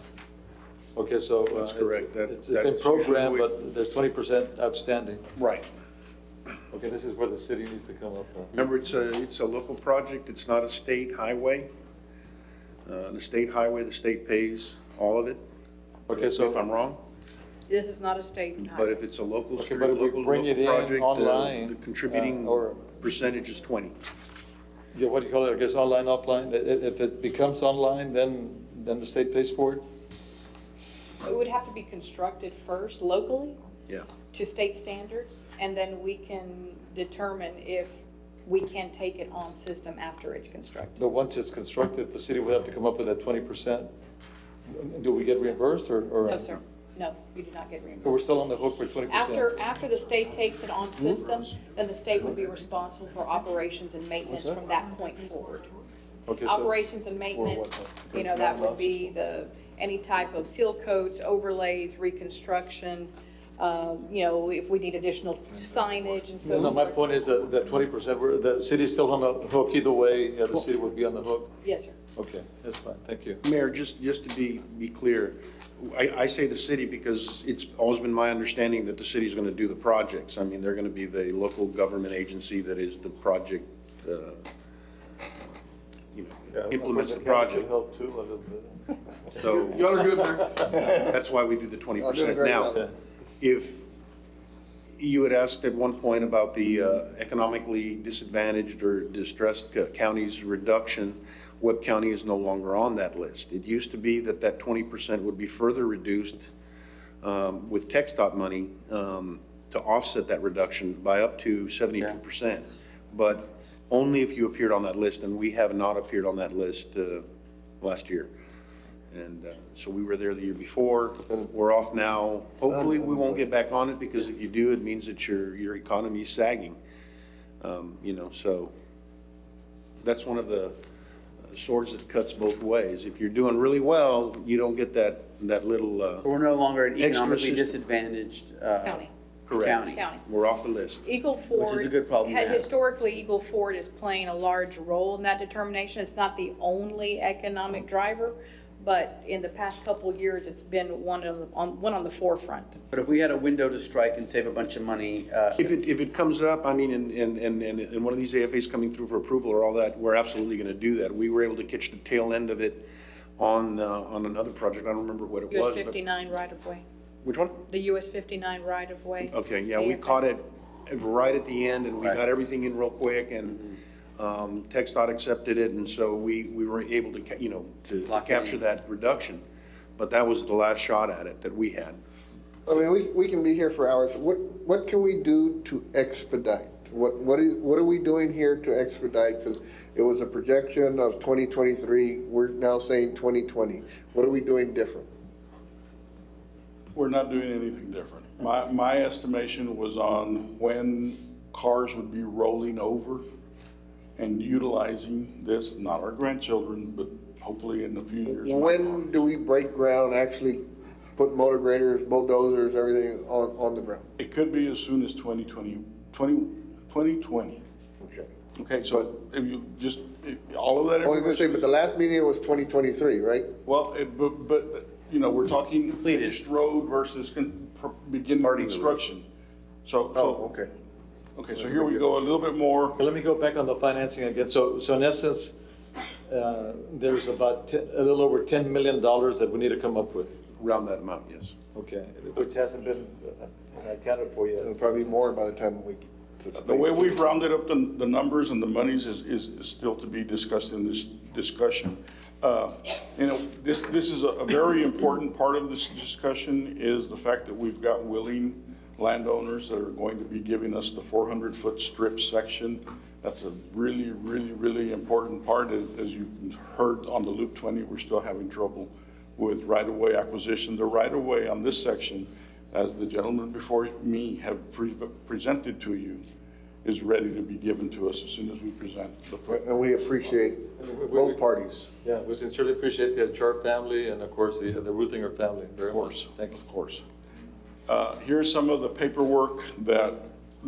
Okay, so. That's correct. It's been That's programmed, usually- but there's 20% outstanding. Right. Okay, this is where the city needs to come up. Remember, it's a local project, it's not a state highway. The state highway, the state pays all of it. Okay, so. If I'm wrong, This is not a state but highway. if it's a local Okay, street, but if we local bring it in project, online, the contributing or- percentage is 20. Yeah, what do you call it, I guess, online, offline? If it becomes online, then the state pays for it? It would have to be constructed first locally Yeah. to state standards, and then we can determine if we can take it on system after it's constructed. But once it's constructed, the city would have to come up with that 20%. Do we get reimbursed, or? No, sir. No, you do not get So we're reimbursed. still on the hook for 20%? After the state takes it on system, then the state would be responsible for operations and maintenance from that point forward. Okay, so, Operations and maintenance, you know, that would be any type of seal coats, overlays, reconstruction, you know, if we need additional signage and so no, my forth. point is that 20%, the city's still on the hook either way, the city would be on the hook? Yes, sir. Okay, that's fine, thank you. Mayor, just to be clear, I say the city because it's always been my understanding that the city's going to do the projects. I mean, they're going to be the local government agency that is the project, implements the project. Help too, a little bit. So Y'all are good, Mayor. that's why we do the 20%. Y'all did a great Now, job. if you had asked at one point about the economically disadvantaged or distressed counties reduction, Webb County is no longer on that list. It used to be that 20% would be further reduced with TxDOT money to offset that reduction by up to 72%. But only if you appeared on that list, and we have not appeared on that list last year. And so we were there the year before. We're off now. Hopefully, we won't get back on it, because if you do, it means that your economy is sagging. So that's one of the swords that cuts both ways. If you're doing really well, you don't get that little, we're no longer an Extra economically system. disadvantaged County. correct. County. We're off the list. Eagle Ford. a good problem to have. Historically, Eagle Ford is playing a large role in that determination. It's not the only economic driver, but in the past couple of years, it's been one on the forefront. But if we had a window to strike and save a bunch of money, If it comes up, I mean, and one of these AFAs coming through for approval or all that, we're absolutely gonna do that. We were able to catch the tail end of it on another project. I don't remember what it was. US 59 right-of-way. Which one? The US 59 right-of-way. Okay, yeah, we AFA. caught it right at the end, and we Right. got everything in real quick, and TxDOT accepted it, and so we were able to, to Lock it in. capture that reduction. But that was the last shot at it that we had. I mean, we can be here for hours. What can we do to expedite? What are we doing here to expedite? Because it was a projection of 2023. We're now saying 2020. What are we doing different? We're not doing anything different. My estimation was on when cars would be rolling over and utilizing this, not our grandchildren, but hopefully in a few years. When do we break ground, actually put motor graders, bulldozers, everything on the ground. It could be as soon as 2020. Okay. Okay, so if you just, all of that I was gonna say, information. but the last meeting was 2023, right? Well, but, you know, we're talking finished road versus beginning construction. So, Oh, okay. okay, so here we go, a little bit more. Let me go back on the financing again. So in essence, there's about a little over $10 million that we need to come up with. Around that amount, yes. Okay, which hasn't been accounted for yet. It'll probably be more by the time we get to. The way we've rounded up the numbers and the monies is still to be discussed in this discussion. You know, this is a very important part of this discussion is the fact that we've got willing landowners that are going to be giving us the 400-foot strip section. That's a really, really, really important part. As you heard on the Loop 20, we're still having trouble with right-of-way acquisition. The right-of-way on this section, as the gentleman before me have presented to you, is ready to be given to us as soon as we present the foot. And we appreciate both parties. Yeah, we sincerely appreciate the Char family and of course the Ruthinger family very much. Thank you. Of course. Here's some of the paperwork that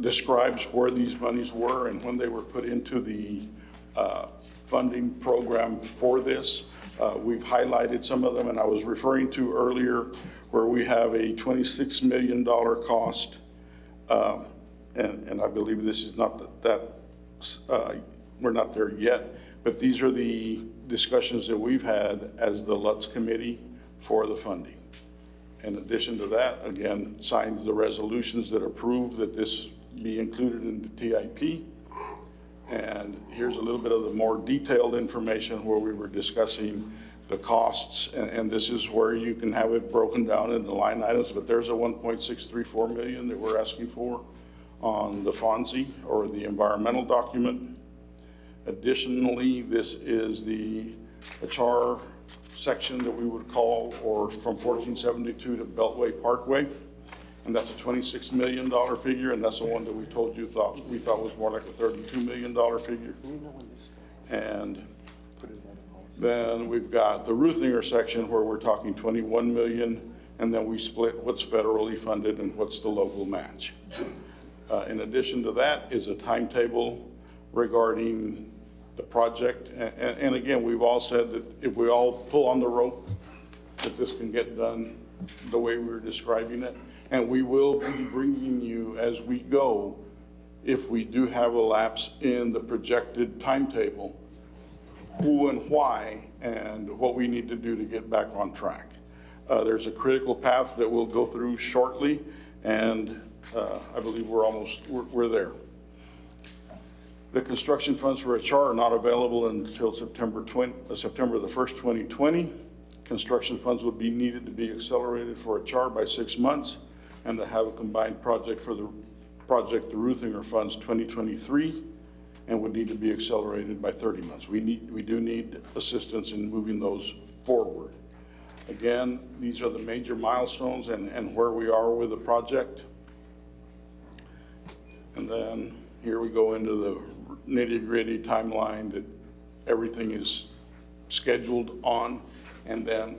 describes where these monies were and when they were put into the funding program for this. We've highlighted some of them, and I was referring to earlier where we have a $26 million cost. And I believe this is not we're not there yet, but these are the discussions that we've had as the Lutz Committee for the funding. In addition to that, again, signs the resolutions that approve that this be included in the TIP. And here's a little bit of the more detailed information where we were discussing the costs, and this is where you can have it broken down into line items, but there's a 1.634 million that we're asking for on the FONSI or the environmental document. Additionally, this is the HR section that we would call, or from 1472 to Beltway Parkway. And that's a $26 million figure, and that's the one that we told you we thought was more like a $32 million figure. And then we've got the Ruthinger section where we're talking 21 million, and then we split what's federally funded and what's the local match. In addition to that is a timetable regarding the project. And again, we've all said that if we all pull on the rope, that this can get done the way we were describing it. And we will be bringing you as we go, if we do have a lapse in the projected timetable, who and why, and what we need to do to get back on track. There's a critical path that we'll go through shortly, and I believe we're there. The construction funds for HR are not available until September the 1st, 2020. Construction funds would be needed to be accelerated for HR by 6 months, and to have a combined project for the project, the Ruthinger funds 2023, and would need to be accelerated by 30 months. We do need assistance in moving those forward. Again, these are the major milestones and where we are with the project. And then here we go into the nitty-gritty timeline that everything is scheduled on. And then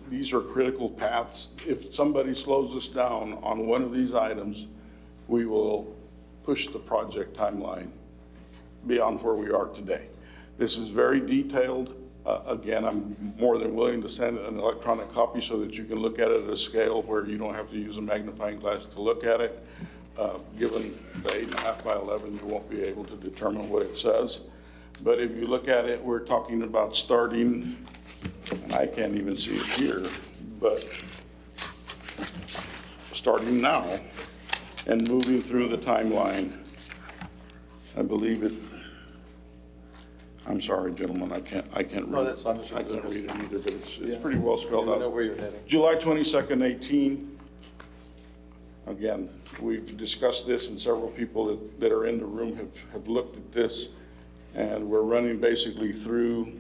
these are critical paths. If somebody slows us down on one of these items, we will push the project timeline beyond where we are today. This is very detailed. Again, I'm more than willing to send an electronic copy so that you can look at it at a scale where you don't have to use a magnifying glass to look at it. Given the 8.5 by 11, you won't be able to determine what it says. But if you look at it, we're talking about starting, and I can't even see it here, but starting now and moving through the timeline. I believe it, I'm sorry, gentlemen, I can't read. No, that's fine. I can't read it either, but it's pretty well spelled We out. know where you're heading. July 22nd, 18. Again, we've discussed this, and several people that are in the room have looked at this, and we're running basically through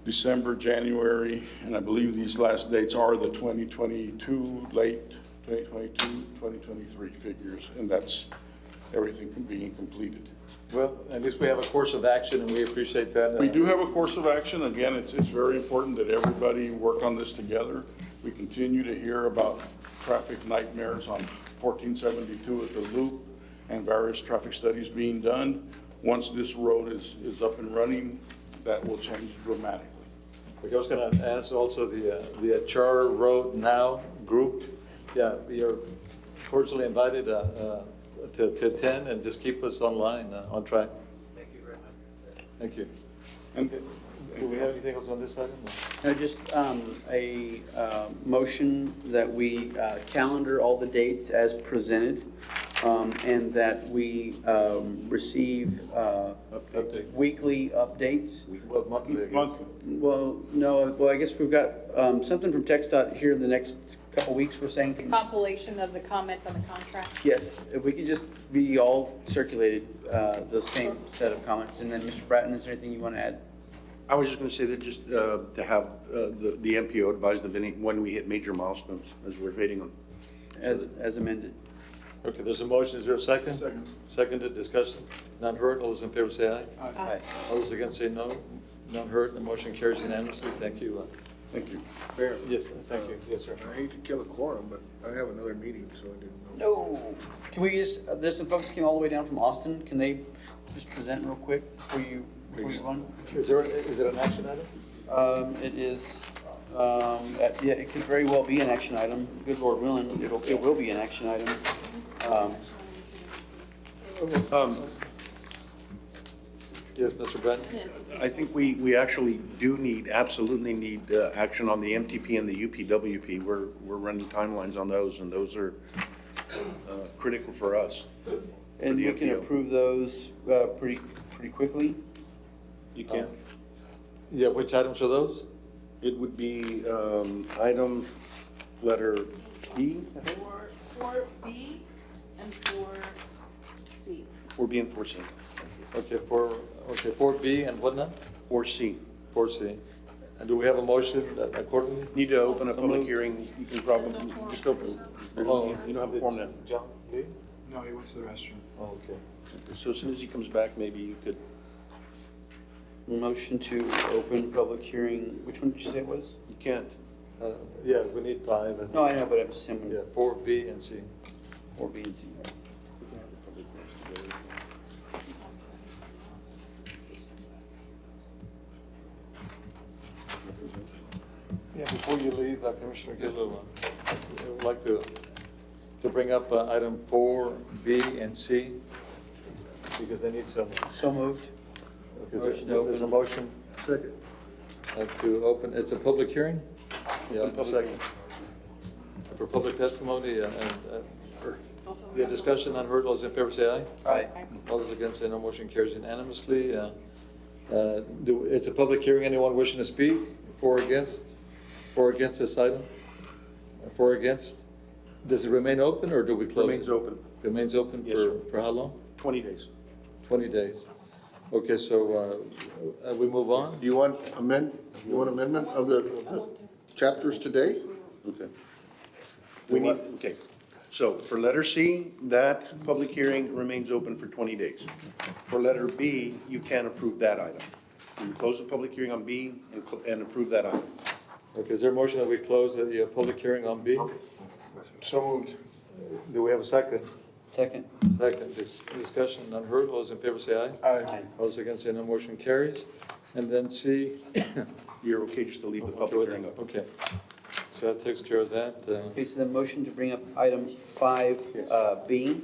December, January, and I believe these last dates are the 2022, late 2022, 2023 figures, and that's everything from being completed. Well, at least we have a course of action, and we appreciate that. We do have a course of action. Again, it's very important that everybody work on this together. We continue to hear about traffic nightmares on 1472 at the Loop and various traffic studies being done. Once this road is up and running, that will change dramatically. I was going to ask also the Char Road Now group. Yeah, you're cordially invited to attend and just keep us online, on track. Thank you very much. Thank you. And Do we have anything else on this item? No, just a motion that we calendar all the dates as presented, and that we receive Updates. weekly updates. Well, monthly, I guess. monthly. Well, no, well, I guess we've got something from TxDOT here in the next couple weeks, we're saying. The compilation of the comments on the contract. Yes, if we could just be all circulated, the same set of comments. And then, Mr. Bratton, is there anything you want to add? I was just gonna say that just, to have, the MPO advise when we hit major milestones, as we're hitting them. As amended. Okay, there's a motion. Is there a second? Second. Seconded, discussion. None heard. All those in favor say aye. Aye. All those against say no. None heard. The motion carries unanimously. Thank you. Thank you. Mayor, Yes, thank you. Yes, sir. I hate to kill a quorum, but I have another meeting, so I didn't know. No. Can we just, there's some folks who came all the way down from Austin. Can they just present real quick before you run? Is it an action item? It is, yeah, it could very well be an action item. Good Lord willing, it will be an action item. Yes, Mr. Bratton? I think we actually absolutely need, action on the MTP and the UPWP. We're running timelines on those, and those are, critical for us. And the we can MPO. approve those, pretty quickly. You can. Yeah, which items are those? It would be, item letter E, I think, For B and for C. 4B and 4C. Okay, 4B and what now? 4C. 4C. And do we have a motion accordingly? Need to open a public hearing, you can probably, just open. Oh, You don't have a form now. John Lee? No, he went to the restroom. Oh, okay. So as soon as he comes back, maybe you could, Motion to open public hearing, which one did you say it was? you can't. Yeah, we need 5. and- No, I know, but I'm saying, Yeah, 4B and C. or B and C. Yeah, before you leave, Commissioner Gillo, I would like to bring up item 4B and C, because they need some, So moved. because Motion to there's a open. motion Second. to open, it's a public hearing? Yeah, a second. For public testimony yeah, discussion unheard, all those in favor say aye. Aye. All those against say no, motion carries unanimously. It's a public hearing, anyone wishing to speak for or against this item? For or against? Does it remain open or do we close it? Remains open, Remains open Yes, sir. for how long? 20 days. 20 days. Okay, so we move on? Do you want amendment of the chapters today? Okay. We need, okay, so for letter C, that public hearing remains open for 20 days. For letter B, you can approve that item. You close the public hearing on B and approve that item. Okay, is there a motion that we close the public hearing on B? So moved. Do we have a second? Second. Second, discussion unheard, all those in favor say aye. Aye. All those against say no, motion carries. And then C. You're okay just to leave the Okay public with hearing that. open? Okay, so that takes care of that. Okay, so the motion to bring up item 5B,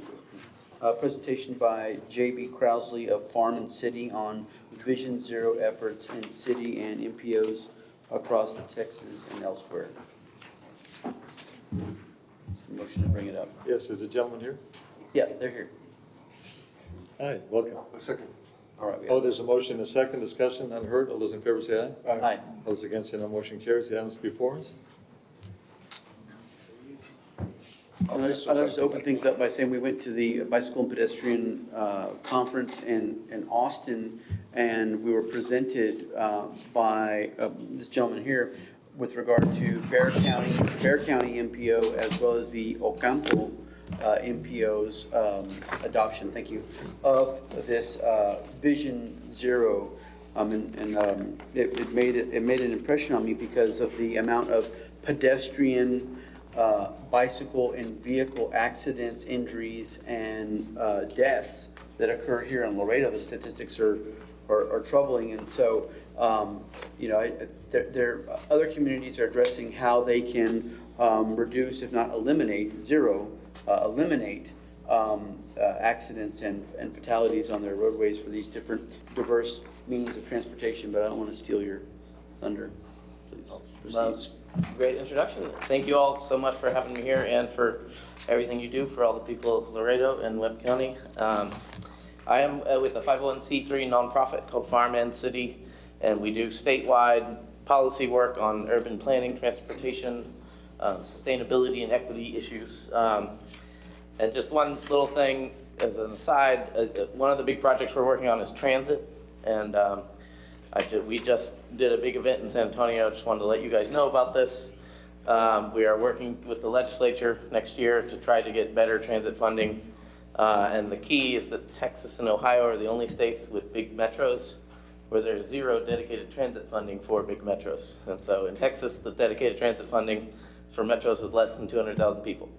presentation by J.B. Crowsley of Farm and City on Vision Zero efforts in city and MPOs across Texas and elsewhere. Motion to bring it up. Yes, is the gentleman here? Yeah, they're here. Hi, welcome. A second. All right. we Oh, have- there's a motion, a second, discussion unheard, all those in favor say aye. Aye. All those against say no, motion carries, the item's before us. I'll just open things up by saying we went to the Bicycle and Pedestrian Conference in Austin, and we were presented by this gentleman here with regard to Bear County MPO, as well as the Ocampo MPO's adoption, thank you, of this Vision Zero. It made an impression on me because of the amount of pedestrian, bicycle and vehicle accidents, injuries, and deaths that occur here in Laredo. The statistics are troubling, and so other communities are addressing how they can reduce, if not eliminate, eliminate accidents and fatalities on their roadways for these different diverse means of transportation. But I don't want to steal your thunder. Please proceed. Great introduction. Thank you all so much for having me here and for everything you do for all the people of Laredo and Webb County. I am with a 501c3 nonprofit called Farm and City, and we do statewide policy work on urban planning, transportation, sustainability and equity issues. And just one little thing as an aside, one of the big projects we're working on is transit, and we just did a big event in San Antonio. I just wanted to let you guys know about this. We are working with the legislature next year to try to get better transit funding. And the key is that Texas and Ohio are the only states with big metros where there's zero dedicated transit funding for big metros. And so in Texas, the dedicated transit funding for metros is less than 200,000 people.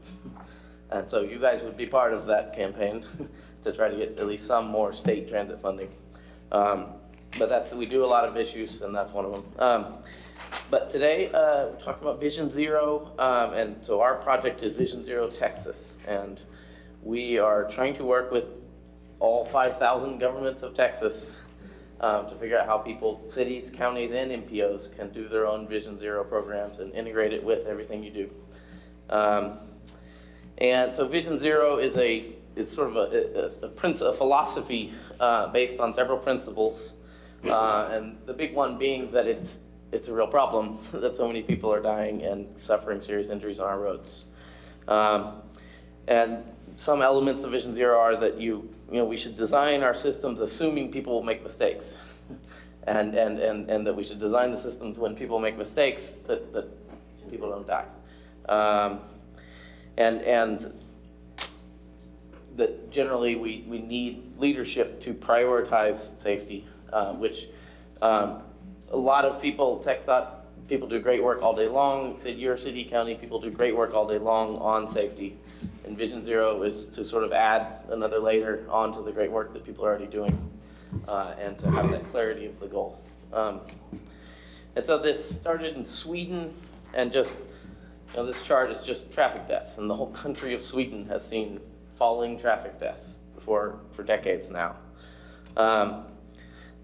And so you guys would be part of that campaign to try to get at least some more state transit funding. But we do a lot of issues, and that's one of them. But today, we're talking about Vision Zero, and so our project is Vision Zero Texas, and we are trying to work with all 5,000 governments of Texas to figure out how people, cities, counties, and MPOs can do their own Vision Zero programs and integrate it with everything you do. And so Vision Zero is it's sort of a philosophy based on several principles. And the big one being that it's a real problem that so many people are dying and suffering serious injuries on our roads. And some elements of Vision Zero are that we should design our systems assuming people will make mistakes, and that we should design the systems when people make mistakes that people don't die, and that generally we need leadership to prioritize safety. Which a lot of people, TxDOT people do great work all day long. Say your city, county people do great work all day long on safety. And Vision Zero is to sort of add another layer onto the great work that people are already doing, and to have that clarity of the goal. And so this started in Sweden, and just this chart is just traffic deaths, and the whole country of Sweden has seen falling traffic deaths for decades now.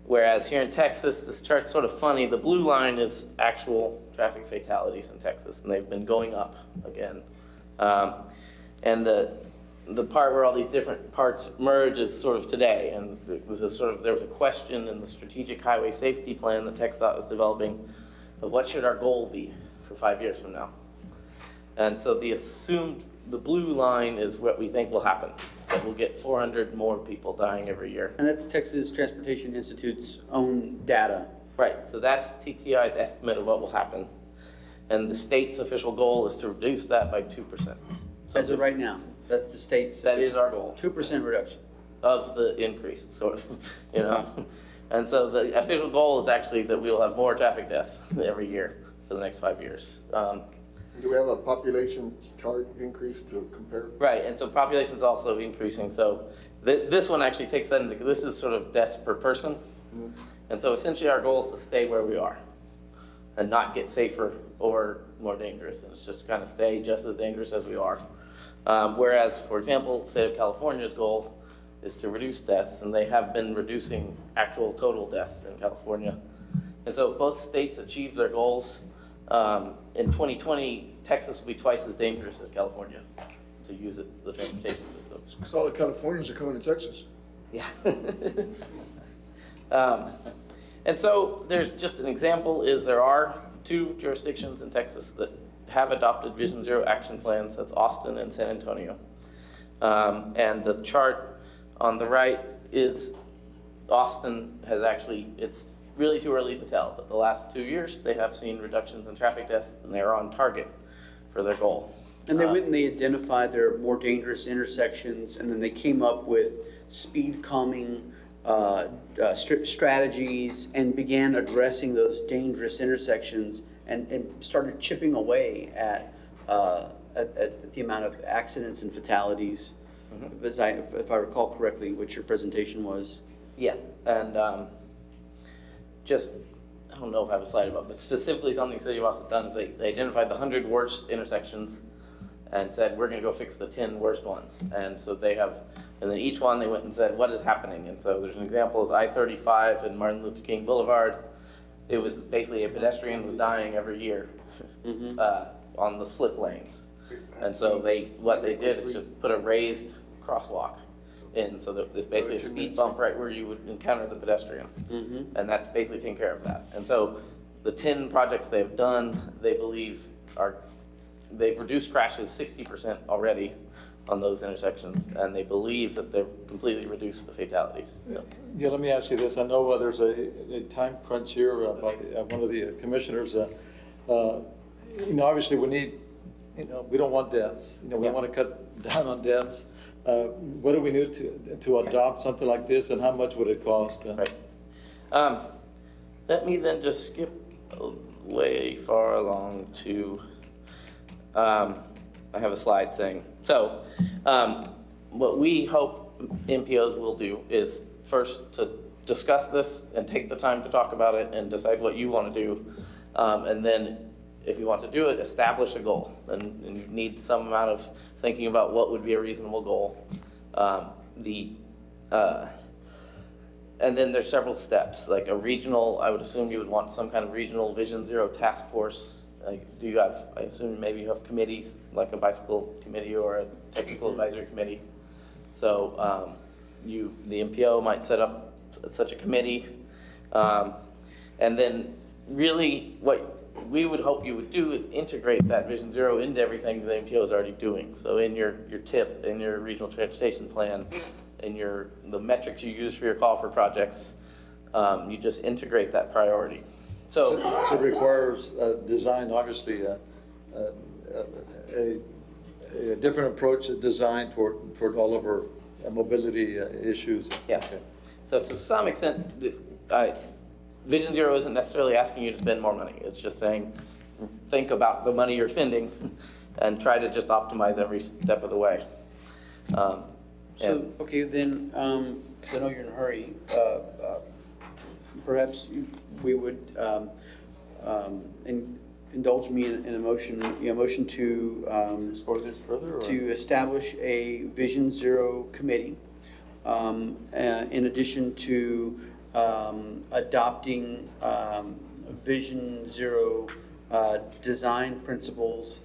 Whereas here in Texas, this chart's sort of funny. The blue line is actual traffic fatalities in Texas, and they've been going up again. And the part where all these different parts merge is sort of today. And there was a question in the strategic highway safety plan that TxDOT was developing of what should our goal be for 5 years from now. And so the blue line is what we think will happen. That we'll get 400 more people dying every year. And that's Texas Transportation Institute's own data. Right, so that's TTI's estimate of what will happen. And the state's official goal is to reduce that by 2%. So as of right now, that's the state's. That is our goal. 2% reduction. Of the increase, sort of, And so the official goal is actually that we will have more traffic deaths every year for the next 5 years. Do we have a population chart increase to compare? Right, and so population is also increasing. So this one actually takes that into, this is sort of deaths per person. Mm-hmm. And so essentially our goal is to stay where we are and not get safer or more dangerous. And it's just kind of stay just as dangerous as we are. Whereas, for example, the state of California's goal is to reduce deaths, and they have been reducing actual total deaths in California. And so if both states achieve their goals, in 2020, Texas will be twice as dangerous as California to use the transportation system. Because all the Californians are coming to Texas. Yeah. And so there's just an example is there are 2 jurisdictions in Texas that have adopted Vision Zero action plans. That's Austin and San Antonio. And the chart on the right is Austin has actually, it's really too early to tell, but the last 2 years they have seen reductions in traffic deaths and they're on target for their goal. And they went and they identified their more dangerous intersections, and then they came up with speed calming strategies and began addressing those dangerous intersections and started chipping away at the amount of accidents and fatalities, if I recall correctly, which your presentation was. Yeah, and just, I don't know if I have a slide about, but specifically something the city of Austin done is they identified the 100 worst intersections and said, we're gonna go fix the 10 worst ones. And so they have, and then each one they went and said, what is happening? And so there's an example is I-35 and Martin Luther King Boulevard. It was basically a pedestrian was dying every year on the slip lanes. And so what they did is just put a raised crosswalk in, so that it's basically a speed bump right where you would encounter the pedestrian. And that's basically taking care of that. And so the 10 projects they've done, they believe they've reduced crashes 60% already on those intersections, and they believe that they've completely reduced the fatalities. Yeah, let me ask you this. I know there's a time crunch here by one of the commissioners. Obviously we need, we don't want deaths. We want to cut down on deaths. What do we need to adopt something like this, and how much would it cost? Right. Let me then just skip way far along to, I have a slide saying, so what we hope MPOs will do is first to discuss this and take the time to talk about it and decide what you want to do. And then if you want to do it, establish a goal. And you need some amount of thinking about what would be a reasonable goal. And then there's several steps, like a regional, I would assume you would want some kind of regional Vision Zero task force. Do you have, I assume maybe you have committees, like a bicycle committee or a technical advisory committee. So the MPO might set up such a committee. And then really what we would hope you would do is integrate that Vision Zero into everything the MPO is already doing. So in your TIP, in your regional transportation plan, in the metrics you use for your call for projects, you just integrate that priority. So it requires design, obviously, a different approach to design toward all of our mobility issues. Yeah. Okay. So to some extent, Vision Zero isn't necessarily asking you to spend more money. It's just saying, think about the money you're spending and try to just optimize every step of the way. Okay, then, because I know you're in a hurry, perhaps we would indulge me in a motion to Explore this further? to establish a Vision Zero committee, in addition to adopting Vision Zero design principles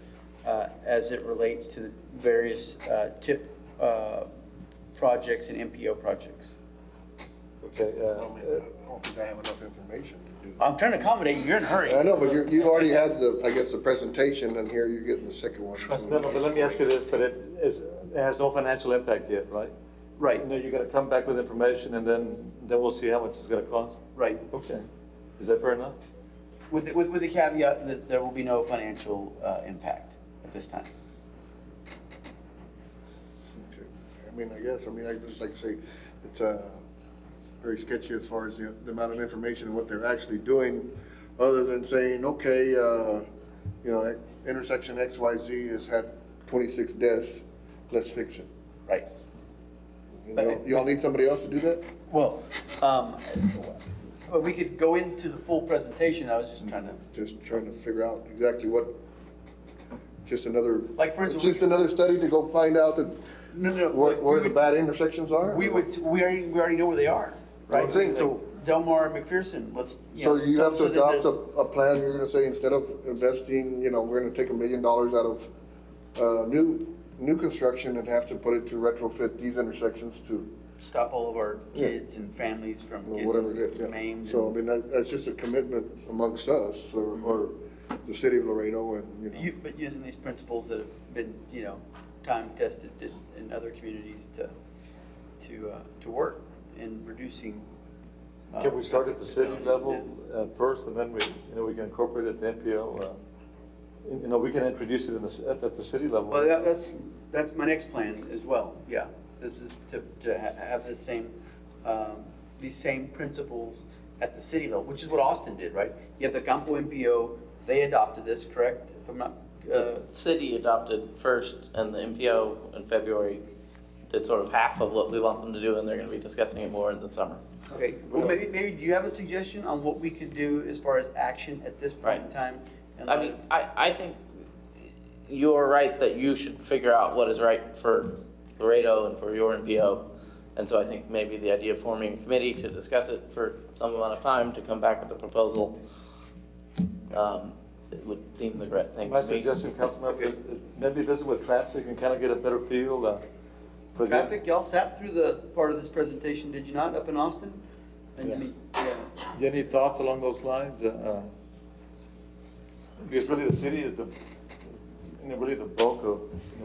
as it relates to the various TIP projects and MPO projects. Okay. I don't think I have enough information to do that. I'm trying to accommodate you. You're in a hurry. I know, but you've already had the presentation, and here you're getting the second one. No, but let me ask you this, but it has no financial impact yet, right? Right, You're gonna come back with information, and then we'll see how much it's gonna cost? right. Okay. Is that fair enough? With the caveat that there will be no financial impact at this time. Okay. I just like to say, it's very sketchy as far as the amount of information and what they're actually doing, other than saying, okay, intersection XYZ has had 26 deaths, let's fix it. Right. You don't need somebody else to do that? Well, we could go into the full presentation. I was just trying to Figure out exactly what, just another. Like, for instance, Just another study to go find out that No. where the bad intersections are? We already know where they are, right? I'm saying, so- Delmar, McPherson, So you have to so that adopt there's- a plan, you're gonna say, instead of investing, we're gonna take $1 million out of, new construction and have to put it to retrofit these intersections to, Stop all of our kids and families from or whatever it getting is, maimed. yeah. So, that's just a commitment amongst us, or the city of Laredo and, But using these principles that have been, time tested in other communities to work in reducing. Can we start at the city level first, and then we can incorporate it at the NPO? we can introduce it at the city level. Well, that's my next plan as well, yeah. This is to have the same, these same principles at the city level, which is what Austin did, right? You have the Campo MPO, they adopted this, correct? If I'm not, The city adopted first, and the MPO in February did sort of half of what we want them to do, and they're gonna be discussing it more in the summer. okay, well, maybe do you have a suggestion on what we could do as far as action at this point in time? And I mean, I think you're right that you should figure out what is right for Laredo and for your MPO. And so I think maybe the idea of forming a committee to discuss it for some amount of time to come back with a proposal, it would seem the correct thing My to me. suggestion, Councilmember, is maybe visit with traffic and kind of get a better feel. for them. Traffic, y'all sat through the part of this presentation, did you not, up in Austin? And I Yes. mean, yeah. Any thoughts along those lines? Because really the city is really the bulk of,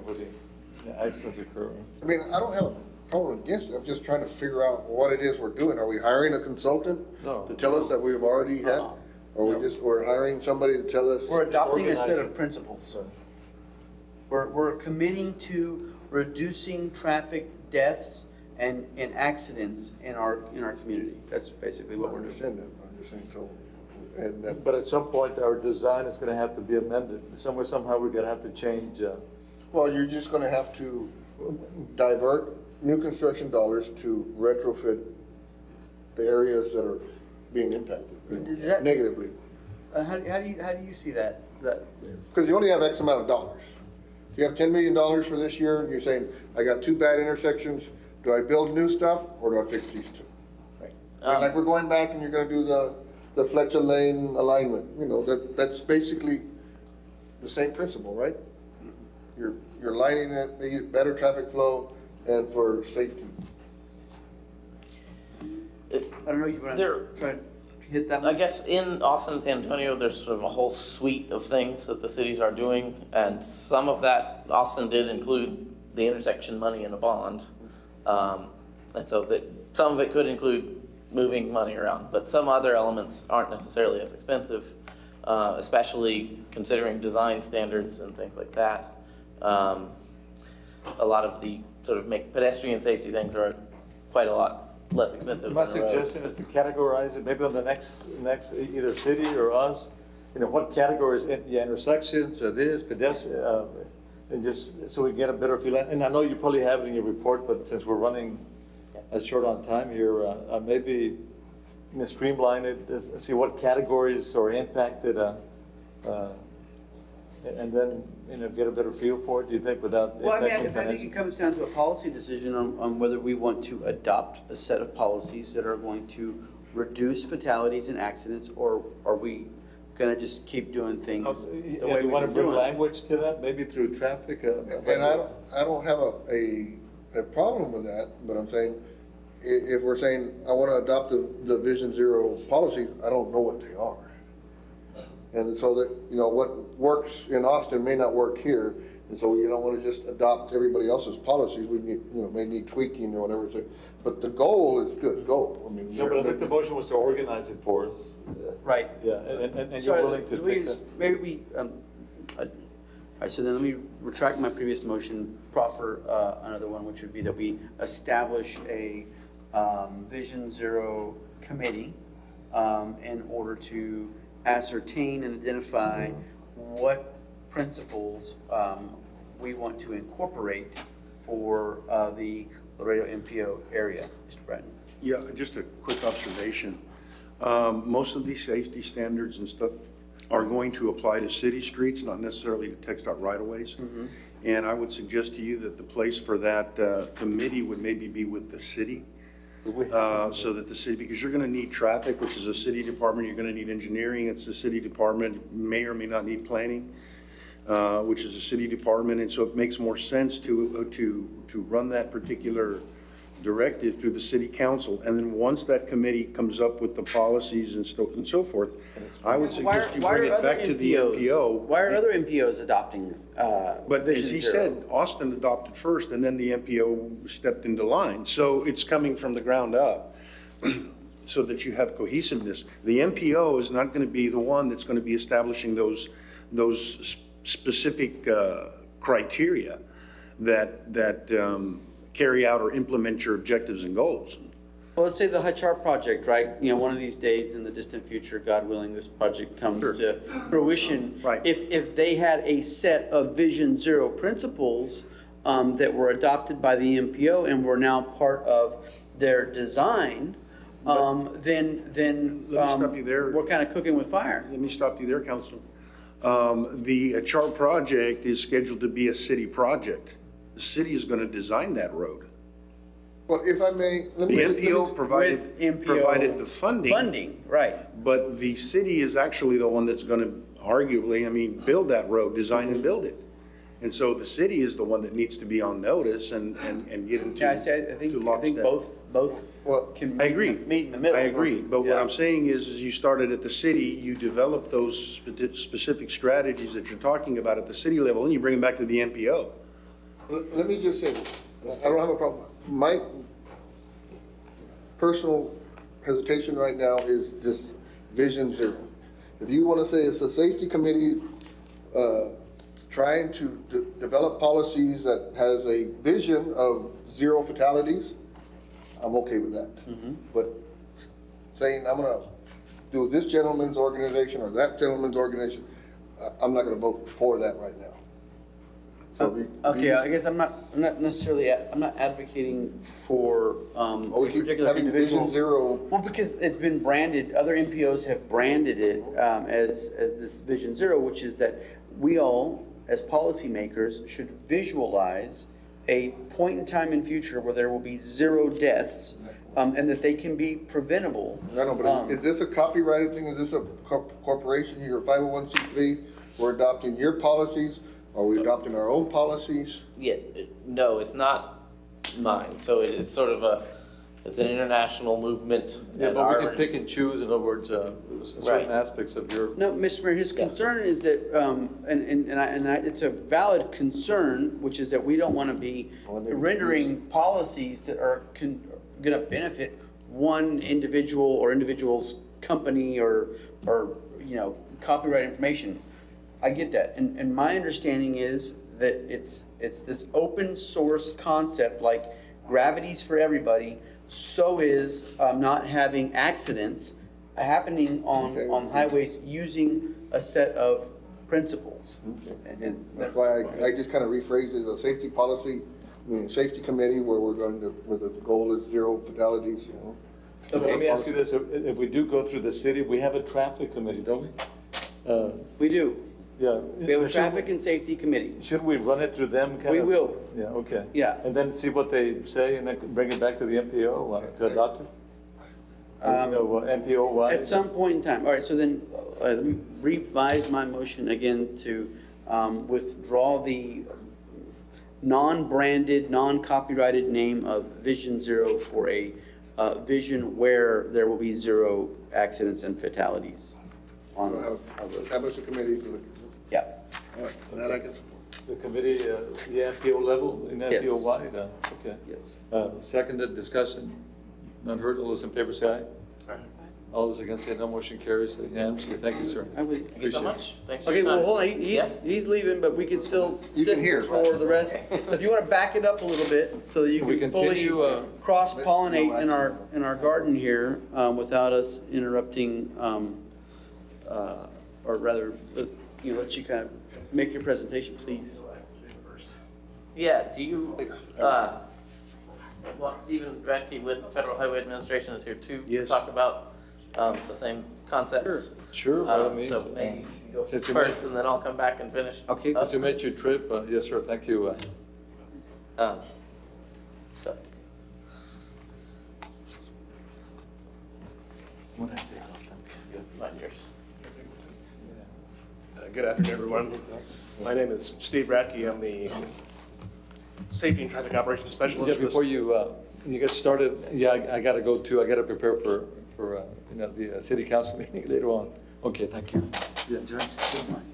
where the accidents occur. I mean, I don't have a problem against it, I'm just trying to figure out what it is we're doing. Are we hiring a consultant No. to tell us that we've already had? Or we're hiring somebody to tell us? We're adopting a set Organizing. of principles. We're committing to reducing traffic deaths and accidents in our community. That's basically I what we're doing. understand that, but I'm just saying, so, and that, But at some point, our design is gonna have to be amended. Somehow we're gonna have to change, well, you're just gonna have to divert new construction dollars to retrofit the areas that are being impacted Is that- negatively. How do you see that? Because you only have X amount of dollars. If you have $10 million for this year, you're saying, I got 2 bad intersections, do I build new stuff, or do I fix these 2? Right. And like we're going back and you're gonna do the Fletcher Lane alignment, that's basically the same principle, right? You're lining it, they get better traffic flow and for safety. I don't know, you want There- to try to hit that I one? guess in Austin and San Antonio, there's sort of a whole suite of things that the cities are doing, and some of that, Austin did include the intersection money in a bond. And so that, some of it could include moving money around, but some other elements aren't necessarily as expensive, especially considering design standards and things like that. A lot of the sort of make pedestrian safety things are quite a lot less expensive. my than a road. suggestion is to categorize it, maybe on the next either city or us, what categories, intersections, this, pedestrian, and just so we get a better feel. And I know you probably have it in your report, but since we're running short on time here, maybe streamline it, see what categories are impacted, and then, get a better feel for it, do you think, without Well, I mean, impacting I think financial? it comes down to a policy decision on whether we want to adopt a set of policies that are going to reduce fatalities and accidents, or are we gonna just keep doing things the Yeah, way you we've want to been bring doing? language to that, maybe through traffic? And I don't have a problem with that, but I'm saying, if we're saying, I wanna adopt the Vision Zero policies, I don't know what they are. And so that, what works in Austin may not work here, and so you don't wanna just adopt everybody else's policies, we need, may need tweaking or whatever, so, but the goal is good, goal, I mean. No, but I think the motion was to organize it for us. Right. Yeah, and you're So, willing to so we take just- that. maybe we, all right, so then let me retract my previous motion, proffer another one, which would be that we establish a Vision Zero committee in order to ascertain and identify what principles we want to incorporate for the Laredo MPO area. Mr. Bratton? Yeah, just a quick observation. Most of these safety standards and stuff are going to apply to city streets, not necessarily to TxDOT right-of-ways. And I would suggest to you that the place for that committee would maybe be with the city. So that the city, because you're gonna need traffic, which is a city department, you're gonna need engineering, it's the city department, may or may not need planning, which is a city department, and so it makes more sense to run that particular directive through the city council, and then once that committee comes up with the policies and so forth, I would suggest you bring it back to the MPO. Why are other MPOs adopting But as Vision he Zero? said, Austin adopted first, and then the MPO stepped into line. So it's coming from the ground up, so that you have cohesiveness. The MPO is not going to be the one that's going to be establishing those specific criteria that carry out or implement your objectives and goals. Well, let's say the HR project, right? You know, one of these days in the distant future, God willing, this project comes Sure. to fruition. Right. If they had a set of Vision Zero principles that were adopted by the MPO and were now part of their design, then Let me stop you there. we're kind of cooking with fire. Let me stop you there, Councilman. The HR project is scheduled to be a city project. The city is going to design that road. Well, if I may, let The me. MPO With provided the funding. Funding, right. But the city is actually the one that's gonna arguably, I mean, build that road, design and build it. And so the city is the one that needs to be on notice and get into, Yeah, I say, I to think lockstep. both Well, can I agree. meet in the middle. I agree, but what Yeah. I'm saying is you started at the city, you develop those specific strategies that you're talking about at the city level, and you bring them back to the MPO. Let me just say, this. I don't have a problem. My personal hesitation right now is this Vision Zero. If you want to say it's a safety committee trying to develop policies that has a vision of zero fatalities, I'm okay with that. But saying I'm gonna do this gentleman's organization or that gentleman's organization, I'm not gonna vote for that right now. So Okay, I guess I'm not necessarily, I'm not advocating for, we keep particular having Vision individuals. Zero. Well, because it's been branded, other MPOs have branded it, as this Vision Zero, which is that we all, as policymakers, should visualize a point in time in future where there will be zero deaths, and that they can be preventable. I know, but is this a copyrighted thing? Is this a corporation? You're a 501c3? We're adopting your policies? Are we adopting our own policies? Yeah, no, it's not mine. So it's sort of it's an international movement. Yeah, and but we our- can pick and choose, in other words, Right. certain aspects of your. No, Mr. Mayor, his concern is that, it's a valid concern, which is that we don't want to be rendering policies that are going to benefit one individual or individual's company or, you know, copyright information. I get that. And my understanding is that it's this open source concept, like gravity's for everybody, so is not having accidents happening on highways using a set of principles. And That's why I just kind of rephrased it as a safety policy, safety committee where where the goal is zero fatalities, you know. Let me ask you this, if we do go through the city, we have a traffic committee, don't we? We do. Yeah. We have a traffic and safety committee. Should we run it through them? We will. Yeah, okay. Yeah. And then see what they say and then bring it back to the MPO to adopt it? MPO wide? At some point in time. All right, so then, let me revise my motion again to withdraw the non-branded, non-copyrighted name of Vision Zero for a vision where there will be zero accidents and fatalities. We'll establish a committee to look at this. Yeah. All right, that I can support. The committee, the MPO level, in Yes. MPO wide, okay. Yes. Seconded, discussion, none heard, all those in favor say aye. All those against say no, motion carries unanimously. Thank you, sir. I would- Thank you so Appreciate it. much. Thanks for Okay, your well, time. hold on, Yeah. he's leaving, but we can still You sit can hear. for the rest. So if you want to back it up a little bit so that you We can fully continue, cross-pollinate in our garden here without us interrupting, or rather, let you kind of make your presentation, please. Yeah, do you, Stephen Radke with Federal Highway Administration is here too. Yes. To talk about the same concepts. Sure, by all means. So maybe you can go Since you first made- and then I'll come back and finish. Okay. up. Since you made your trip, yes, sir, thank you. So, not yours. Good afternoon, everyone. My name is Steve Radke. I'm the Safety and Traffic Operations Specialist. Just before you get started, yeah, I gotta go too, I gotta prepare for the city council meeting later on. Okay, thank you. Yeah, Judge, if you don't mind.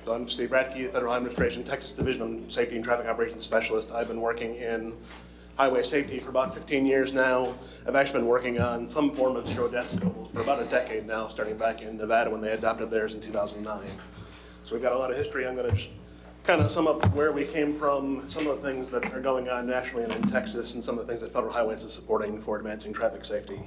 So I'm Steve Radke, Federal Highway Administration, Texas Division of Safety and Traffic Operations Specialist. I've been working in highway safety for about 15 years now. I've actually been working on some form of zero death goals for about a decade now, starting back in Nevada when they adopted theirs in 2009. So we've got a lot of history. I'm going to just kind of sum up where we came from, some of the things that are going on nationally and in Texas, and some of the things that Federal Highways is supporting for advancing traffic safety.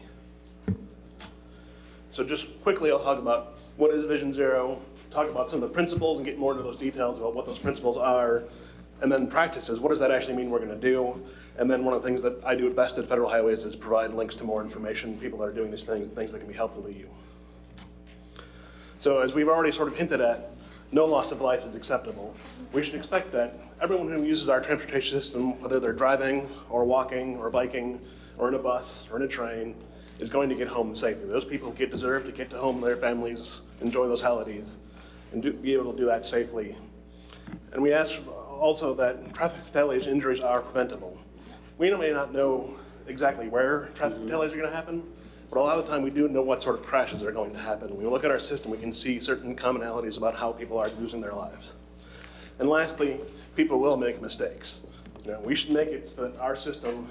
So just quickly, I'll talk about what is Vision Zero, talk about some of the principles and get more into those details about what those principles are, and then practices. What does that actually mean we're going to do? And then one of the things that I do at best at Federal Highways is provide links to more information, people that are doing these things that can be helpful to you. So as we've already sort of hinted at, no loss of life is acceptable. We should expect that everyone who uses our transportation system, whether they're driving or walking or biking or in a bus or in a train, is going to get home safely. Those people deserve to get to home, their families, enjoy those holidays, and be able to do that safely. And we ask also that traffic fatalities and injuries are preventable. We may not know exactly where traffic fatalities are going to happen, but a lot of the time we do know what sort of crashes are going to happen. When we look at our system, we can see certain commonalities about how people are losing their lives. And lastly, people will make mistakes. We should make it so that our system,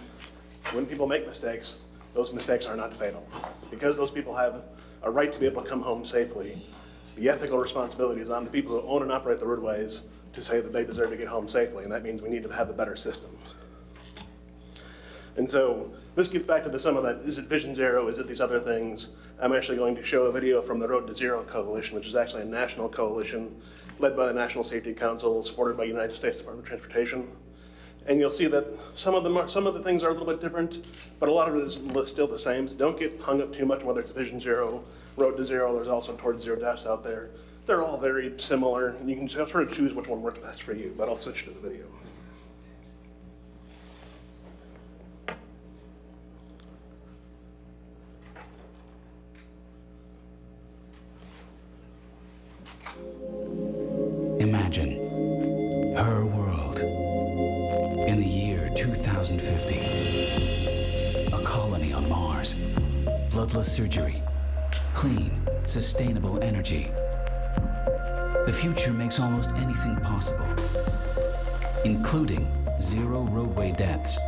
when people make mistakes, those mistakes are not fatal. Because those people have a right to be able to come home safely, the ethical responsibility is on the people who own and operate the roadways to say that they deserve to get home safely, and that means we need to have a better system. And so this gets back to the sum of that, is it Vision Zero, is it these other things? I'm actually going to show a video from the Road to Zero Coalition, which is actually a national coalition led by the National Safety Council, supported by the United States Department of Transportation. And you'll see that some of the things are a little bit different, but a lot of it is still the same. So don't get hung up too much on whether it's Vision Zero, Road to Zero, there's also Towards Zero Deaths out there. They're all very similar, and you can just sort of choose which one works best for you, but I'll switch to the video. Imagine her world in the year 2050. A colony on Mars, bloodless surgery, clean, sustainable energy. The future makes almost anything possible, including zero roadway deaths.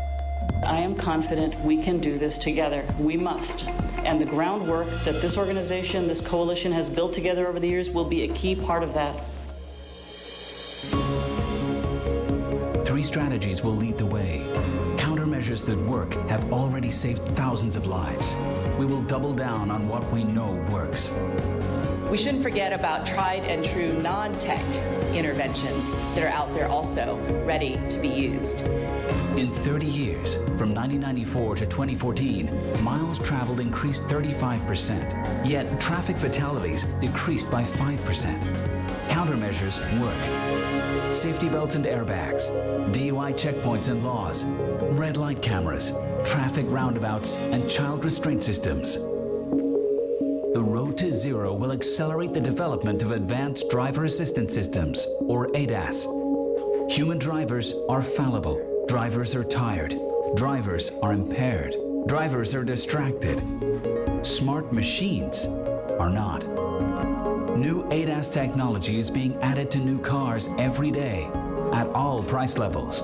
I am confident we can do this together. We must. And the groundwork that this organization, this coalition has built together over the years will be a key part of that. 3 strategies will lead the way. Countermeasures that work have already saved thousands of lives. We will double down on what we know works. We shouldn't forget about tried and true non-tech interventions that are out there also ready to be used. In 30 years, from 1994 to 2014, miles traveled increased 35%, yet traffic fatalities decreased by 5%. Countermeasures work. Safety belts and airbags, DUI checkpoints and laws, red light cameras, traffic roundabouts, and child restraint systems. The Road to Zero will accelerate the development of advanced driver assistance systems, or ADAS. Human drivers are fallible. Drivers are tired. Drivers are impaired. Drivers are distracted. Smart machines are not. New ADAS technology is being added to new cars every day at all price levels.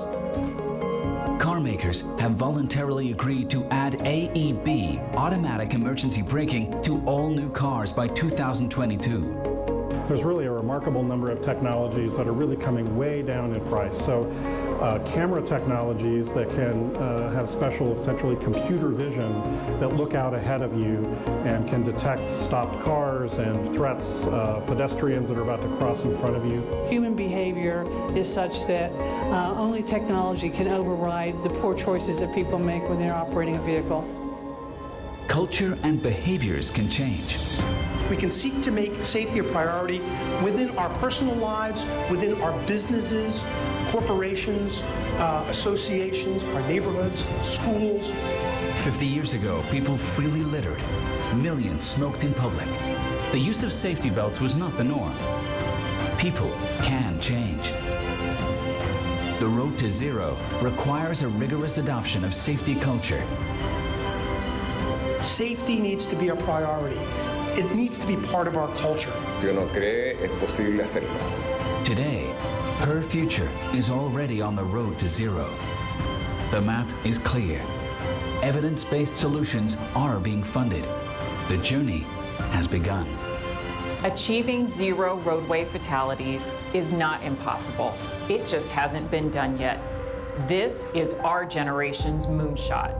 Car makers have voluntarily agreed to add AEB, automatic emergency braking, to all new cars by 2022. There's really a remarkable number of technologies that are really coming way down in price. So camera technologies that can have special, essentially computer vision that look out ahead of you and can detect stopped cars and threats, pedestrians that are about to cross in front of you. Human behavior is such that only technology can override the poor choices that people make when they're operating a vehicle. Culture and behaviors can change. We can seek to make safety a priority within our personal lives, within our businesses, corporations, associations, our neighborhoods, schools. 50 years ago, people freely littered. Millions smoked in public. The use of safety belts was not the norm. People can change. The Road to Zero requires a rigorous adoption of safety culture. Safety needs to be a priority. It needs to be part of our culture. Today, her future is already on the road to zero. The map is clear. Evidence-based solutions are being funded. The journey has begun. Achieving zero roadway fatalities is not impossible. It just hasn't been done yet. This is our generation's moonshot.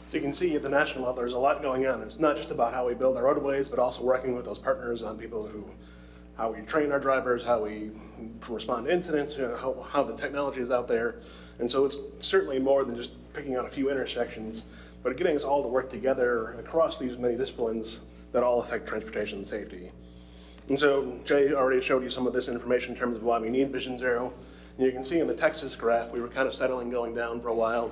So you can see at the national level, there's a lot going on. It's not just about how we build our roadways, but also working with those partners on how we train our drivers, how we respond to incidents, how the technology is out there. And so it's certainly more than just picking out a few intersections, but getting us all to work together across these many disciplines that all affect transportation safety. And so Jay already showed you some of this information in terms of why we need Vision Zero. And you can see in the Texas graph, we were kind of settling going down for a while.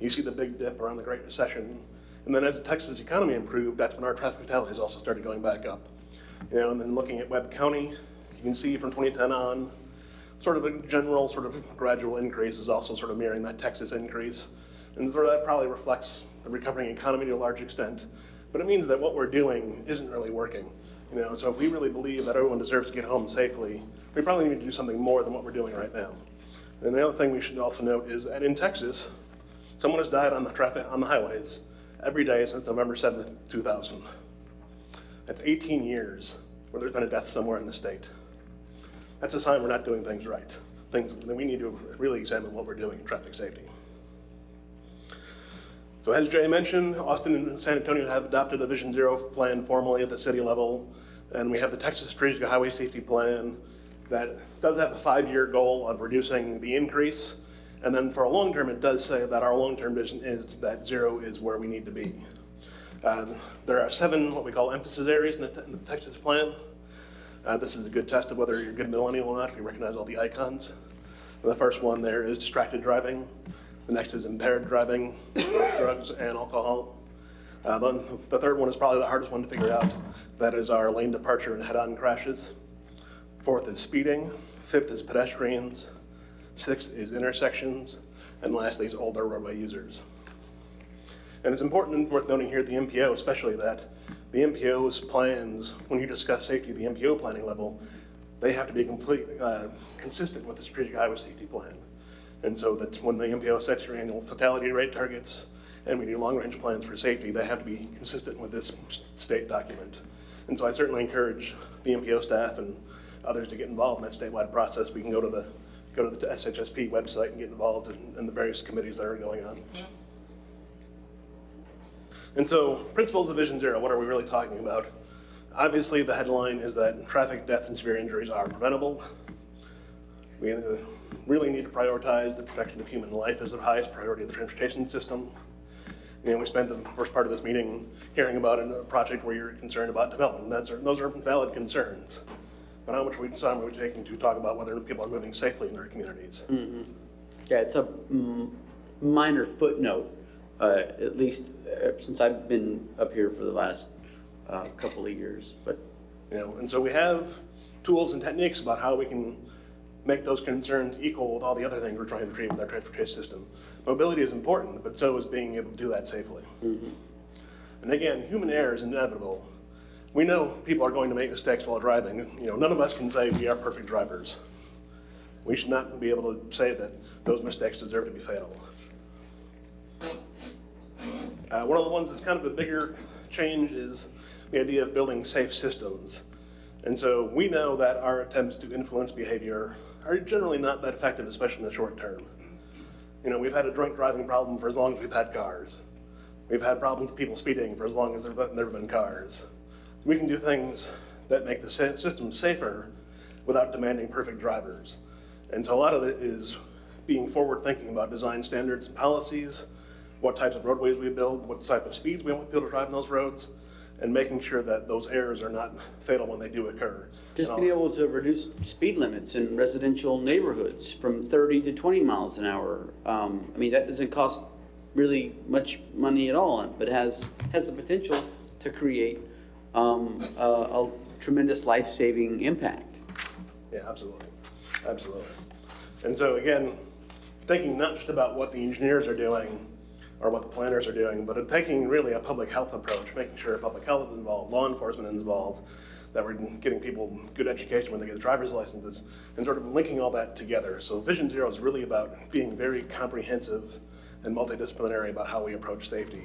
You see the big dip around the Great Recession. And then as the Texas economy improved, that's when our traffic fatalities also started going back up. And then looking at Webb County, you can see from 2010 on, sort of a general sort of gradual increase is also sort of mirroring that Texas increase. And sort of that probably reflects the recovering economy to a large extent. But it means that what we're doing isn't really working. So if we really believe that everyone deserves to get home safely, we probably need to do something more than what we're doing right now. And the other thing we should also note is that in Texas, someone has died on the highways every day since November 7th, 2000. That's 18 years where there's been a death somewhere in the state. That's a sign we're not doing things right. Things that we need to really examine what we're doing in traffic safety. So as Jay mentioned, Austin and San Antonio have adopted a Vision Zero plan formally at the city level, and we have the Texas Strategic Highway Safety Plan that does have a 5-year goal of reducing the increase. And then for a long term, it does say that our long-term vision is that zero is where we need to be. There are 7 what we call emphasis areas in the Texas plan. This is a good test of whether you're a good millennial or not if you recognize all the icons. The first one there is distracted driving. The next is impaired driving, drugs and alcohol. Then the third one is probably the hardest one to figure out. That is our lane departure and head-on crashes. 4th is speeding. 5th is pedestrians. 6th is intersections. And lastly is older roadway users. And it's important and worth noting here at the MPO especially that the MPO's plans, when you discuss safety at the MPO planning level, they have to be consistent with the Strategic Highway Safety Plan. And so that when the MPO sets your annual fatality rate targets and we do long-range plans for safety, they have to be consistent with this state document. And so I certainly encourage the MPO staff and others to get involved in that statewide process. We can go to the SHSP website and get involved in the various committees that are going on. And so, principles of Vision Zero, what are we really talking about? Obviously, the headline is that traffic deaths and severe injuries are preventable. We really need to prioritize the protection of human life as the highest priority of the transportation system. We spent the first part of this meeting hearing about a project where you're concerned about development. Those are valid concerns. But how much time are we taking to talk about whether people are moving safely in their communities? Mm-hmm. Yeah, it's a minor footnote, at least since I've been up here for the last couple of years. But and so we have tools and techniques about how we can make those concerns equal with all the other things we're trying to achieve with our transportation system. Mobility is important, but so is being able to do that safely. Mm-hmm. And again, human error is inevitable. We know people are going to make mistakes while driving. None of us can say we are perfect drivers. We should not be able to say that those mistakes deserve to be fatal. One of the ones that's kind of a bigger change is the idea of building safe systems. And so we know that our attempts to influence behavior are generally not that effective, especially in the short term. We've had a drunk driving problem for as long as we've had cars. We've had problems with people speeding for as long as there have been cars. We can do things that make the system safer without demanding perfect drivers. And so a lot of it is being forward thinking about design standards and policies, what types of roadways we build, what type of speeds we want people to drive on those roads, and making sure that those errors are not fatal when they do occur. Just being able to reduce speed limits in residential neighborhoods from 30 to 20 miles an hour. That doesn't cost really much money at all, but has the potential to create a tremendous life-saving impact. Yeah, absolutely. Absolutely. And so again, thinking not just about what the engineers are doing, or what the planners are doing, but taking really a public health approach, making sure public health is involved, law enforcement is involved, that we're getting people good education when they get driver's licenses, and sort of linking all that together. So Vision Zero is really about being very comprehensive and multidisciplinary about how we approach safety.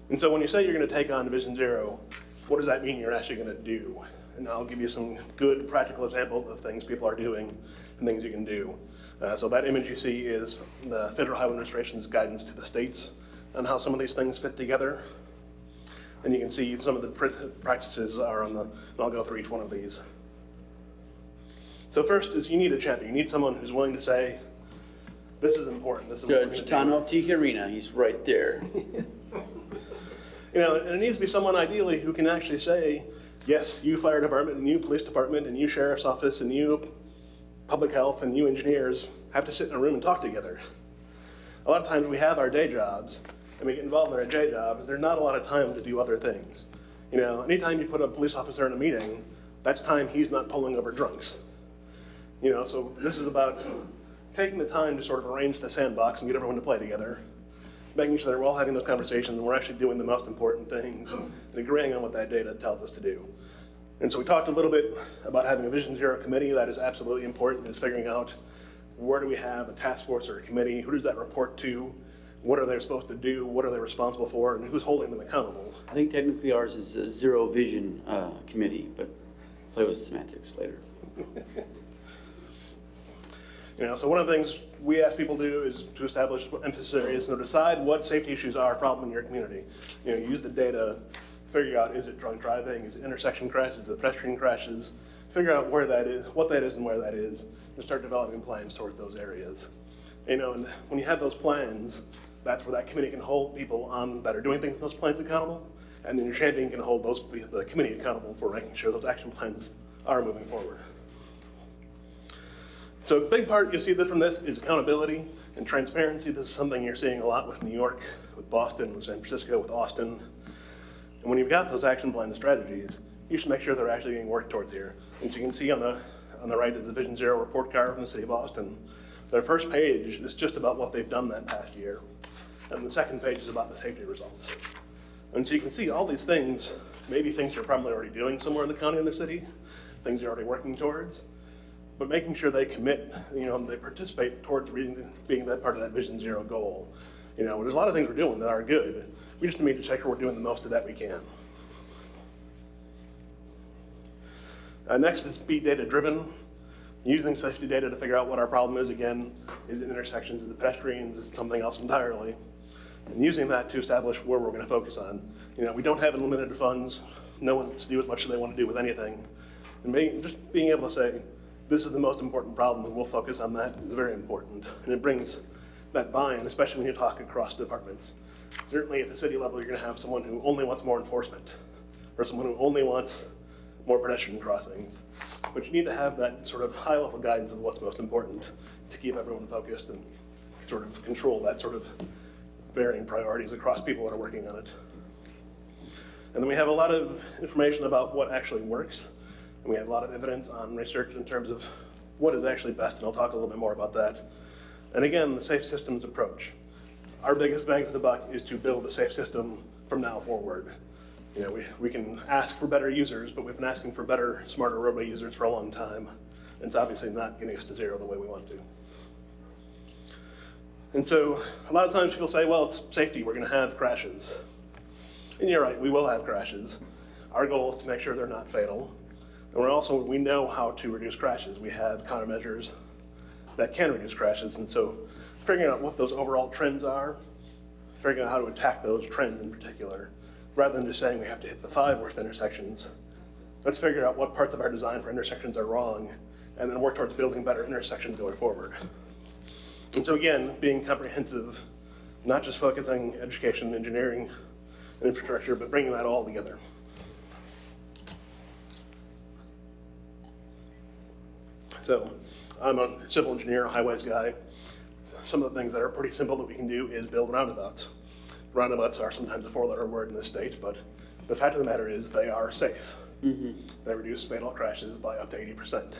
And so when you say you're going to take on Vision Zero, what does that mean you're actually going to do? And I'll give you some good practical examples of things people are doing and things you can do. So that image you see is the Federal Highway Administration's guidance to the states on how some of these things fit together. And you can see some of the practices are on the, and I'll go through each one of these. So first is you need a champion. You need someone who's willing to say, this is important. This is what we're Judge gonna do. Tano Tijerina, he's right there. You know, and it needs to be someone ideally who can actually say, yes, you fire department and you police department and you sheriff's office and you public health and you engineers have to sit in a room and talk together. A lot of times we have our day jobs and we get involved in our day jobs, there's not a lot of time to do other things. You know, anytime you put a police officer in a meeting, that's time he's not pulling over drunks. You know, so this is about taking the time to sort of arrange the sandbox and get everyone to play together, making sure that we're all having those conversations and we're actually doing the most important things and agreeing on what that data tells us to do. And so we talked a little bit about having a Vision Zero committee. That is absolutely important, is figuring out where do we have a task force or a committee, who does that report to, what are they supposed to do, what are they responsible for, and who's holding them accountable. I think technically ours is a Zero Vision committee, but play with semantics later. You know, so one of the things we ask people to do is to establish what emphasis areas and decide what safety issues are a problem in your community. You know, use the data, figure out, is it drunk driving, is it intersection crashes, is it pedestrian crashes, figure out where that is, what that is and where that is, and start developing plans towards those areas. You know, and when you have those plans, that's where that committee can hold people on that are doing things in those plans accountable, and then your champion can hold the committee accountable for making sure those action plans are moving forward. So a big part you see from this is accountability and transparency. This is something you're seeing a lot with New York, with Boston, with San Francisco, with Austin. And when you've got those action plan strategies, you should make sure they're actually being worked towards here. And so you can see on the right is the Vision Zero report card from the city of Boston. Their first page is just about what they've done that past year. And the second page is about the safety results. And so you can see all these things, maybe things you're probably already doing somewhere in the county or the city, things you're already working towards, but making sure they commit, you know, and they participate towards being that part of that Vision Zero goal. You know, there's a lot of things we're doing that are good. We just need to check sure we're doing the most of that we can. Next is be data driven. Using safety data to figure out what our problem is. Again, is it intersections, is it pedestrians, is it something else entirely? And using that to establish where we're going to focus on. You know, we don't have unlimited funds. No one wants to do as much as they want to do with anything. And just being able to say, this is the most important problem and we'll focus on that is very important. And it brings that buy-in, especially when you talk across departments. Certainly at the city level, you're going to have someone who only wants more enforcement or someone who only wants more pedestrian crossings. But you need to have that sort of high-level guidance of what's most important to keep everyone focused and sort of control that sort of varying priorities across people that are working on it. And then we have a lot of information about what actually works. And we have a lot of evidence on research in terms of what is actually best, and I'll talk a little bit more about that. And again, the safe systems approach. Our biggest bang for the buck is to build a safe system from now forward. You know, we can ask for better users, but we've been asking for better, smarter roadway users for a long time. And it's obviously not getting us to zero the way we want to. And so a lot of times people say, well, it's safety, we're gonna have crashes. And you're right, we will have crashes. Our goal is to make sure they're not fatal. And we know how to reduce crashes. We have countermeasures that can reduce crashes. And so figuring out what those overall trends are, figuring out how to attack those trends in particular, rather than just saying we have to hit the 5 worst intersections. Let's figure out what parts of our design for intersections are wrong, and then work towards building better intersections going forward. And so again, being comprehensive, not just focusing education, engineering, and infrastructure, but bringing that all together. So I'm a civil engineer, a highways guy. Some of the things that are pretty simple that we can do is build roundabouts. Roundabouts are sometimes a 4-letter word in this state, but the fact of the matter is they are safe. Mm-hmm. They reduce fatal crashes by up to 80%.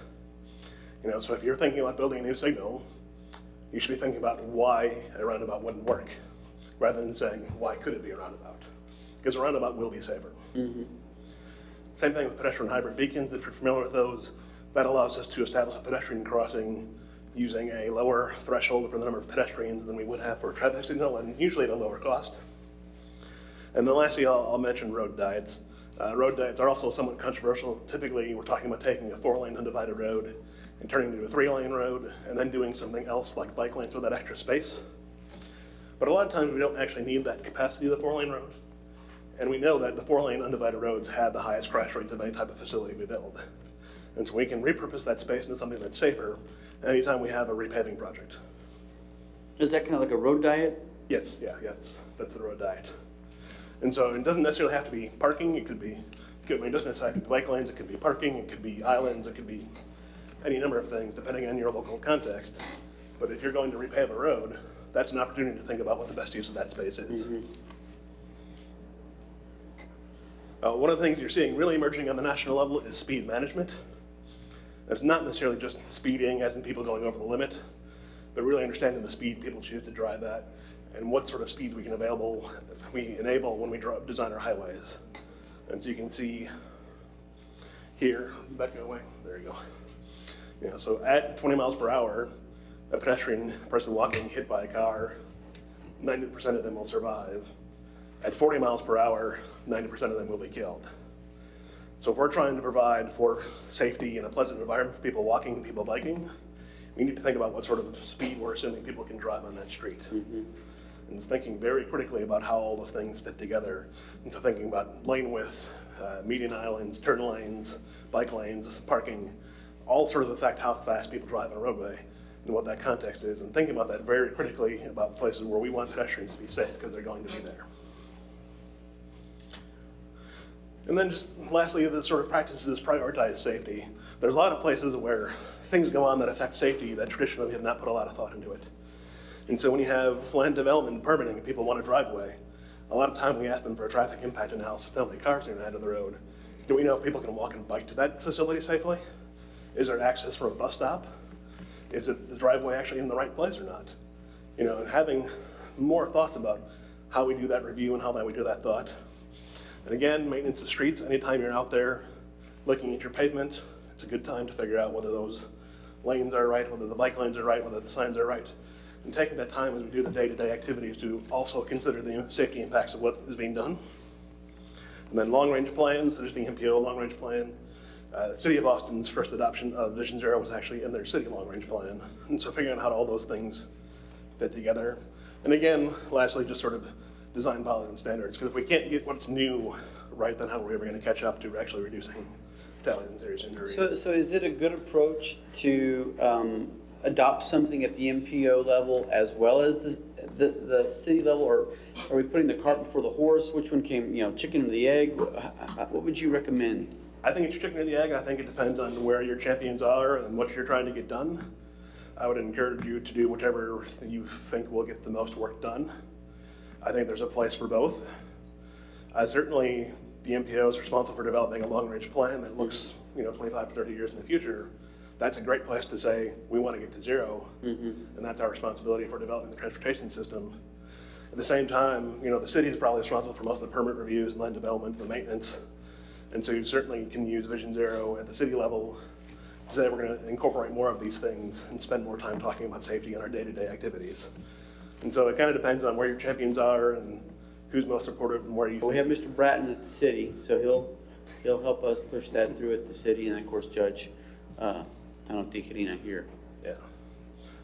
You know, so if you're thinking about building a new signal, You should be thinking about why a roundabout wouldn't work, rather than saying, why could it be a roundabout? Because a roundabout will be safer. Same thing with pedestrian hybrid beacons. If you're familiar with those, that allows us to establish a pedestrian crossing using a lower threshold for the number of pedestrians than we would have for a traffic signal, and usually at a lower cost. And then lastly, I'll mention road diets. Road diets are also somewhat controversial. Typically, we're talking about taking a 4-lane undivided road and turning it into a 3-lane road, and then doing something else like bike lanes with that extra space. But a lot of times we don't actually need that capacity of the 4-lane road. And we know that the 4-lane undivided roads have the highest crash rates of any type of facility we build. And so we can repurpose that space into something that's safer anytime we have a repaving project. Is that kind of like a road diet? Yes, that's the road diet. And so it doesn't necessarily have to be parking. It doesn't necessarily have to be bike lanes. It could be parking. It could be islands. It could be any number of things depending on your local context. But if you're going to repave a road, that's an opportunity to think about what the best use of that space is. One of the things you're seeing really emerging on the national level is speed management. It's not necessarily just speeding as in people going over the limit, but really understanding the speed people choose to drive at and what sort of speeds we enable when we design our highways. And so you can see here, back away, there you go. So at 20 miles per hour, a pedestrian person walking hit by a car, 90% of them will survive. At 40 miles per hour, 90% of them will be killed. So if we're trying to provide for safety and a pleasant environment for people walking and people biking, we need to think about what sort of speed we're assuming people can drive on that street. And thinking very critically about how all those things fit together. And so thinking about lane widths, median islands, turn lanes, bike lanes, parking, all sort of affect how fast people drive on a roadway and what that context is, and thinking about that very critically about places where we want pedestrians to be safe because they're going to be there. And then just lastly, the sort of practices prioritize safety. There's a lot of places where things go on that affect safety that traditionally have not put a lot of thought into it. And so when you have land development and permitting and people want a driveway, a lot of time we ask them for a traffic impact analysis, how many cars are going to enter the road. Do we know if people can walk and bike to that facility safely? Is there access from a bus stop? Is it the driveway actually in the right place or not? And having more thoughts about how we do that review and how we do that thought. And again, maintenance of streets, anytime you're out there looking at your pavement, it's a good time to figure out whether those lanes are right, whether the bike lanes are right, whether the signs are right. And taking that time as we do the day-to-day activities to also consider the safety impacts of what is being done. And then long-range plans, there's the MPO long-range plan. The City of Austin's first adoption of Vision Zero was actually in their city long-range plan. And so figuring out how all those things fit together. And again, lastly, just sort of design policy and standards, because if we can't get what's new right, then how are we ever going to catch up to actually reducing fatalities and serious injuries? So is it a good approach to adopt something at the MPO level as well as the city level, or are we putting the cart before the horse? Which one came, chicken or the egg? What would you recommend? I think it's chicken or the egg. I think it depends on where your champions are and what you're trying to get done. I would encourage you to do whichever you think will get the most work done. I think there's a place for both. Certainly, the MPO is responsible for developing a long-range plan that looks, 25 to 30 years in the future. That's a great place to say, we want to get to zero, and that's our responsibility for developing the transportation system. At the same time, the city is probably responsible for most of the permit reviews, land development, the maintenance, and so you certainly can use Vision Zero at the city level to say we're going to incorporate more of these things and spend more time talking about safety in our day-to-day activities. And so it kind of depends on where your champions are and who's most supportive and where you think. We have Mr. Bratton at the city, so he'll help us push that through at the city, and of course Judge Tijerina here.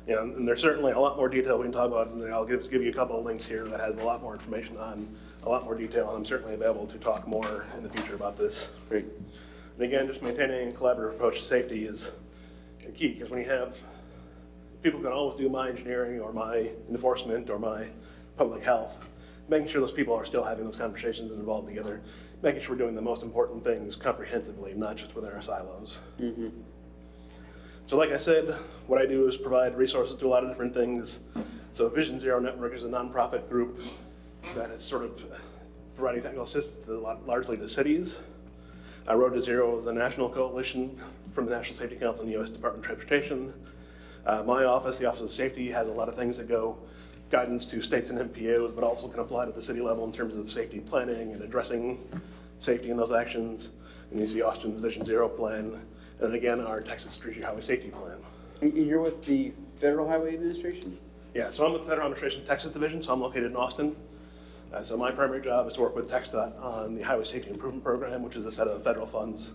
Yeah, and there's certainly a lot more detail we can talk about, and I'll give you a couple of links here that has a lot more information on, a lot more detail, and I'm certainly available to talk more in the future about this. Great. And again, just maintaining a collaborative approach to safety is key, because when you have, people can always do my engineering or my enforcement or my public health, making sure those people are still having those conversations and involved together, making sure we're doing the most important things comprehensively, not just within our silos. So like I said, what I do is provide resources to a lot of different things. So Vision Zero Network is a nonprofit group that is sort of providing technical assistance largely to cities. Road to Zero is a national coalition from the National Safety Council and the U.S. Department of Transportation. My office, the Office of Safety, has a lot of things that go guidance to states and MPOs, but also can apply to the city level in terms of safety planning and addressing safety in those actions. And you see Austin's Vision Zero plan, and then again, our Texas Strategic Highway Safety Plan. And you're with the Federal Highway Administration? Yeah, so I'm with the Federal Administration Texas Division, so I'm located in Austin. So my primary job is to work with TxDOT on the Highway Safety Improvement Program, which is a set of federal funds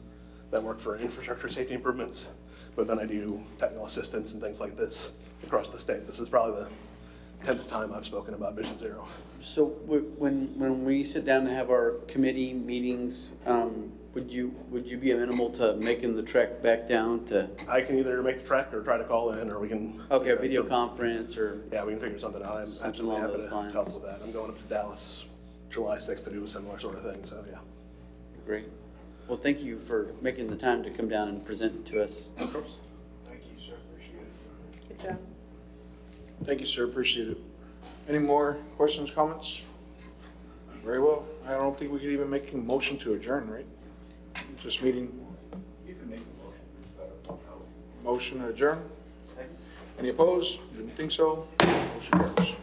that work for infrastructure safety improvements. But then I do technical assistance and things like this across the state. This is probably the 10th time I've spoken about Vision Zero. So when we sit down to have our committee meetings, would you be amenable to making the trek back down to? I can either make the trek or try to call in, or we can. Okay, video conference or. Yeah, we can figure something out. I'm Something absolutely along happy those to lines. help with that. I'm going up to Dallas July 6th to do a similar sort of thing, so yeah. Great. Well, thank you for making the time to come down and present to us. Of course. Thank you, sir, appreciate it. Good job. Thank you, sir, appreciate it. Any more questions, comments? Very well. I don't think we could even make a motion to adjourn, right? Just meeting. You can make a motion. Motion to adjourn? Any opposed? Didn't think so. Motion carries.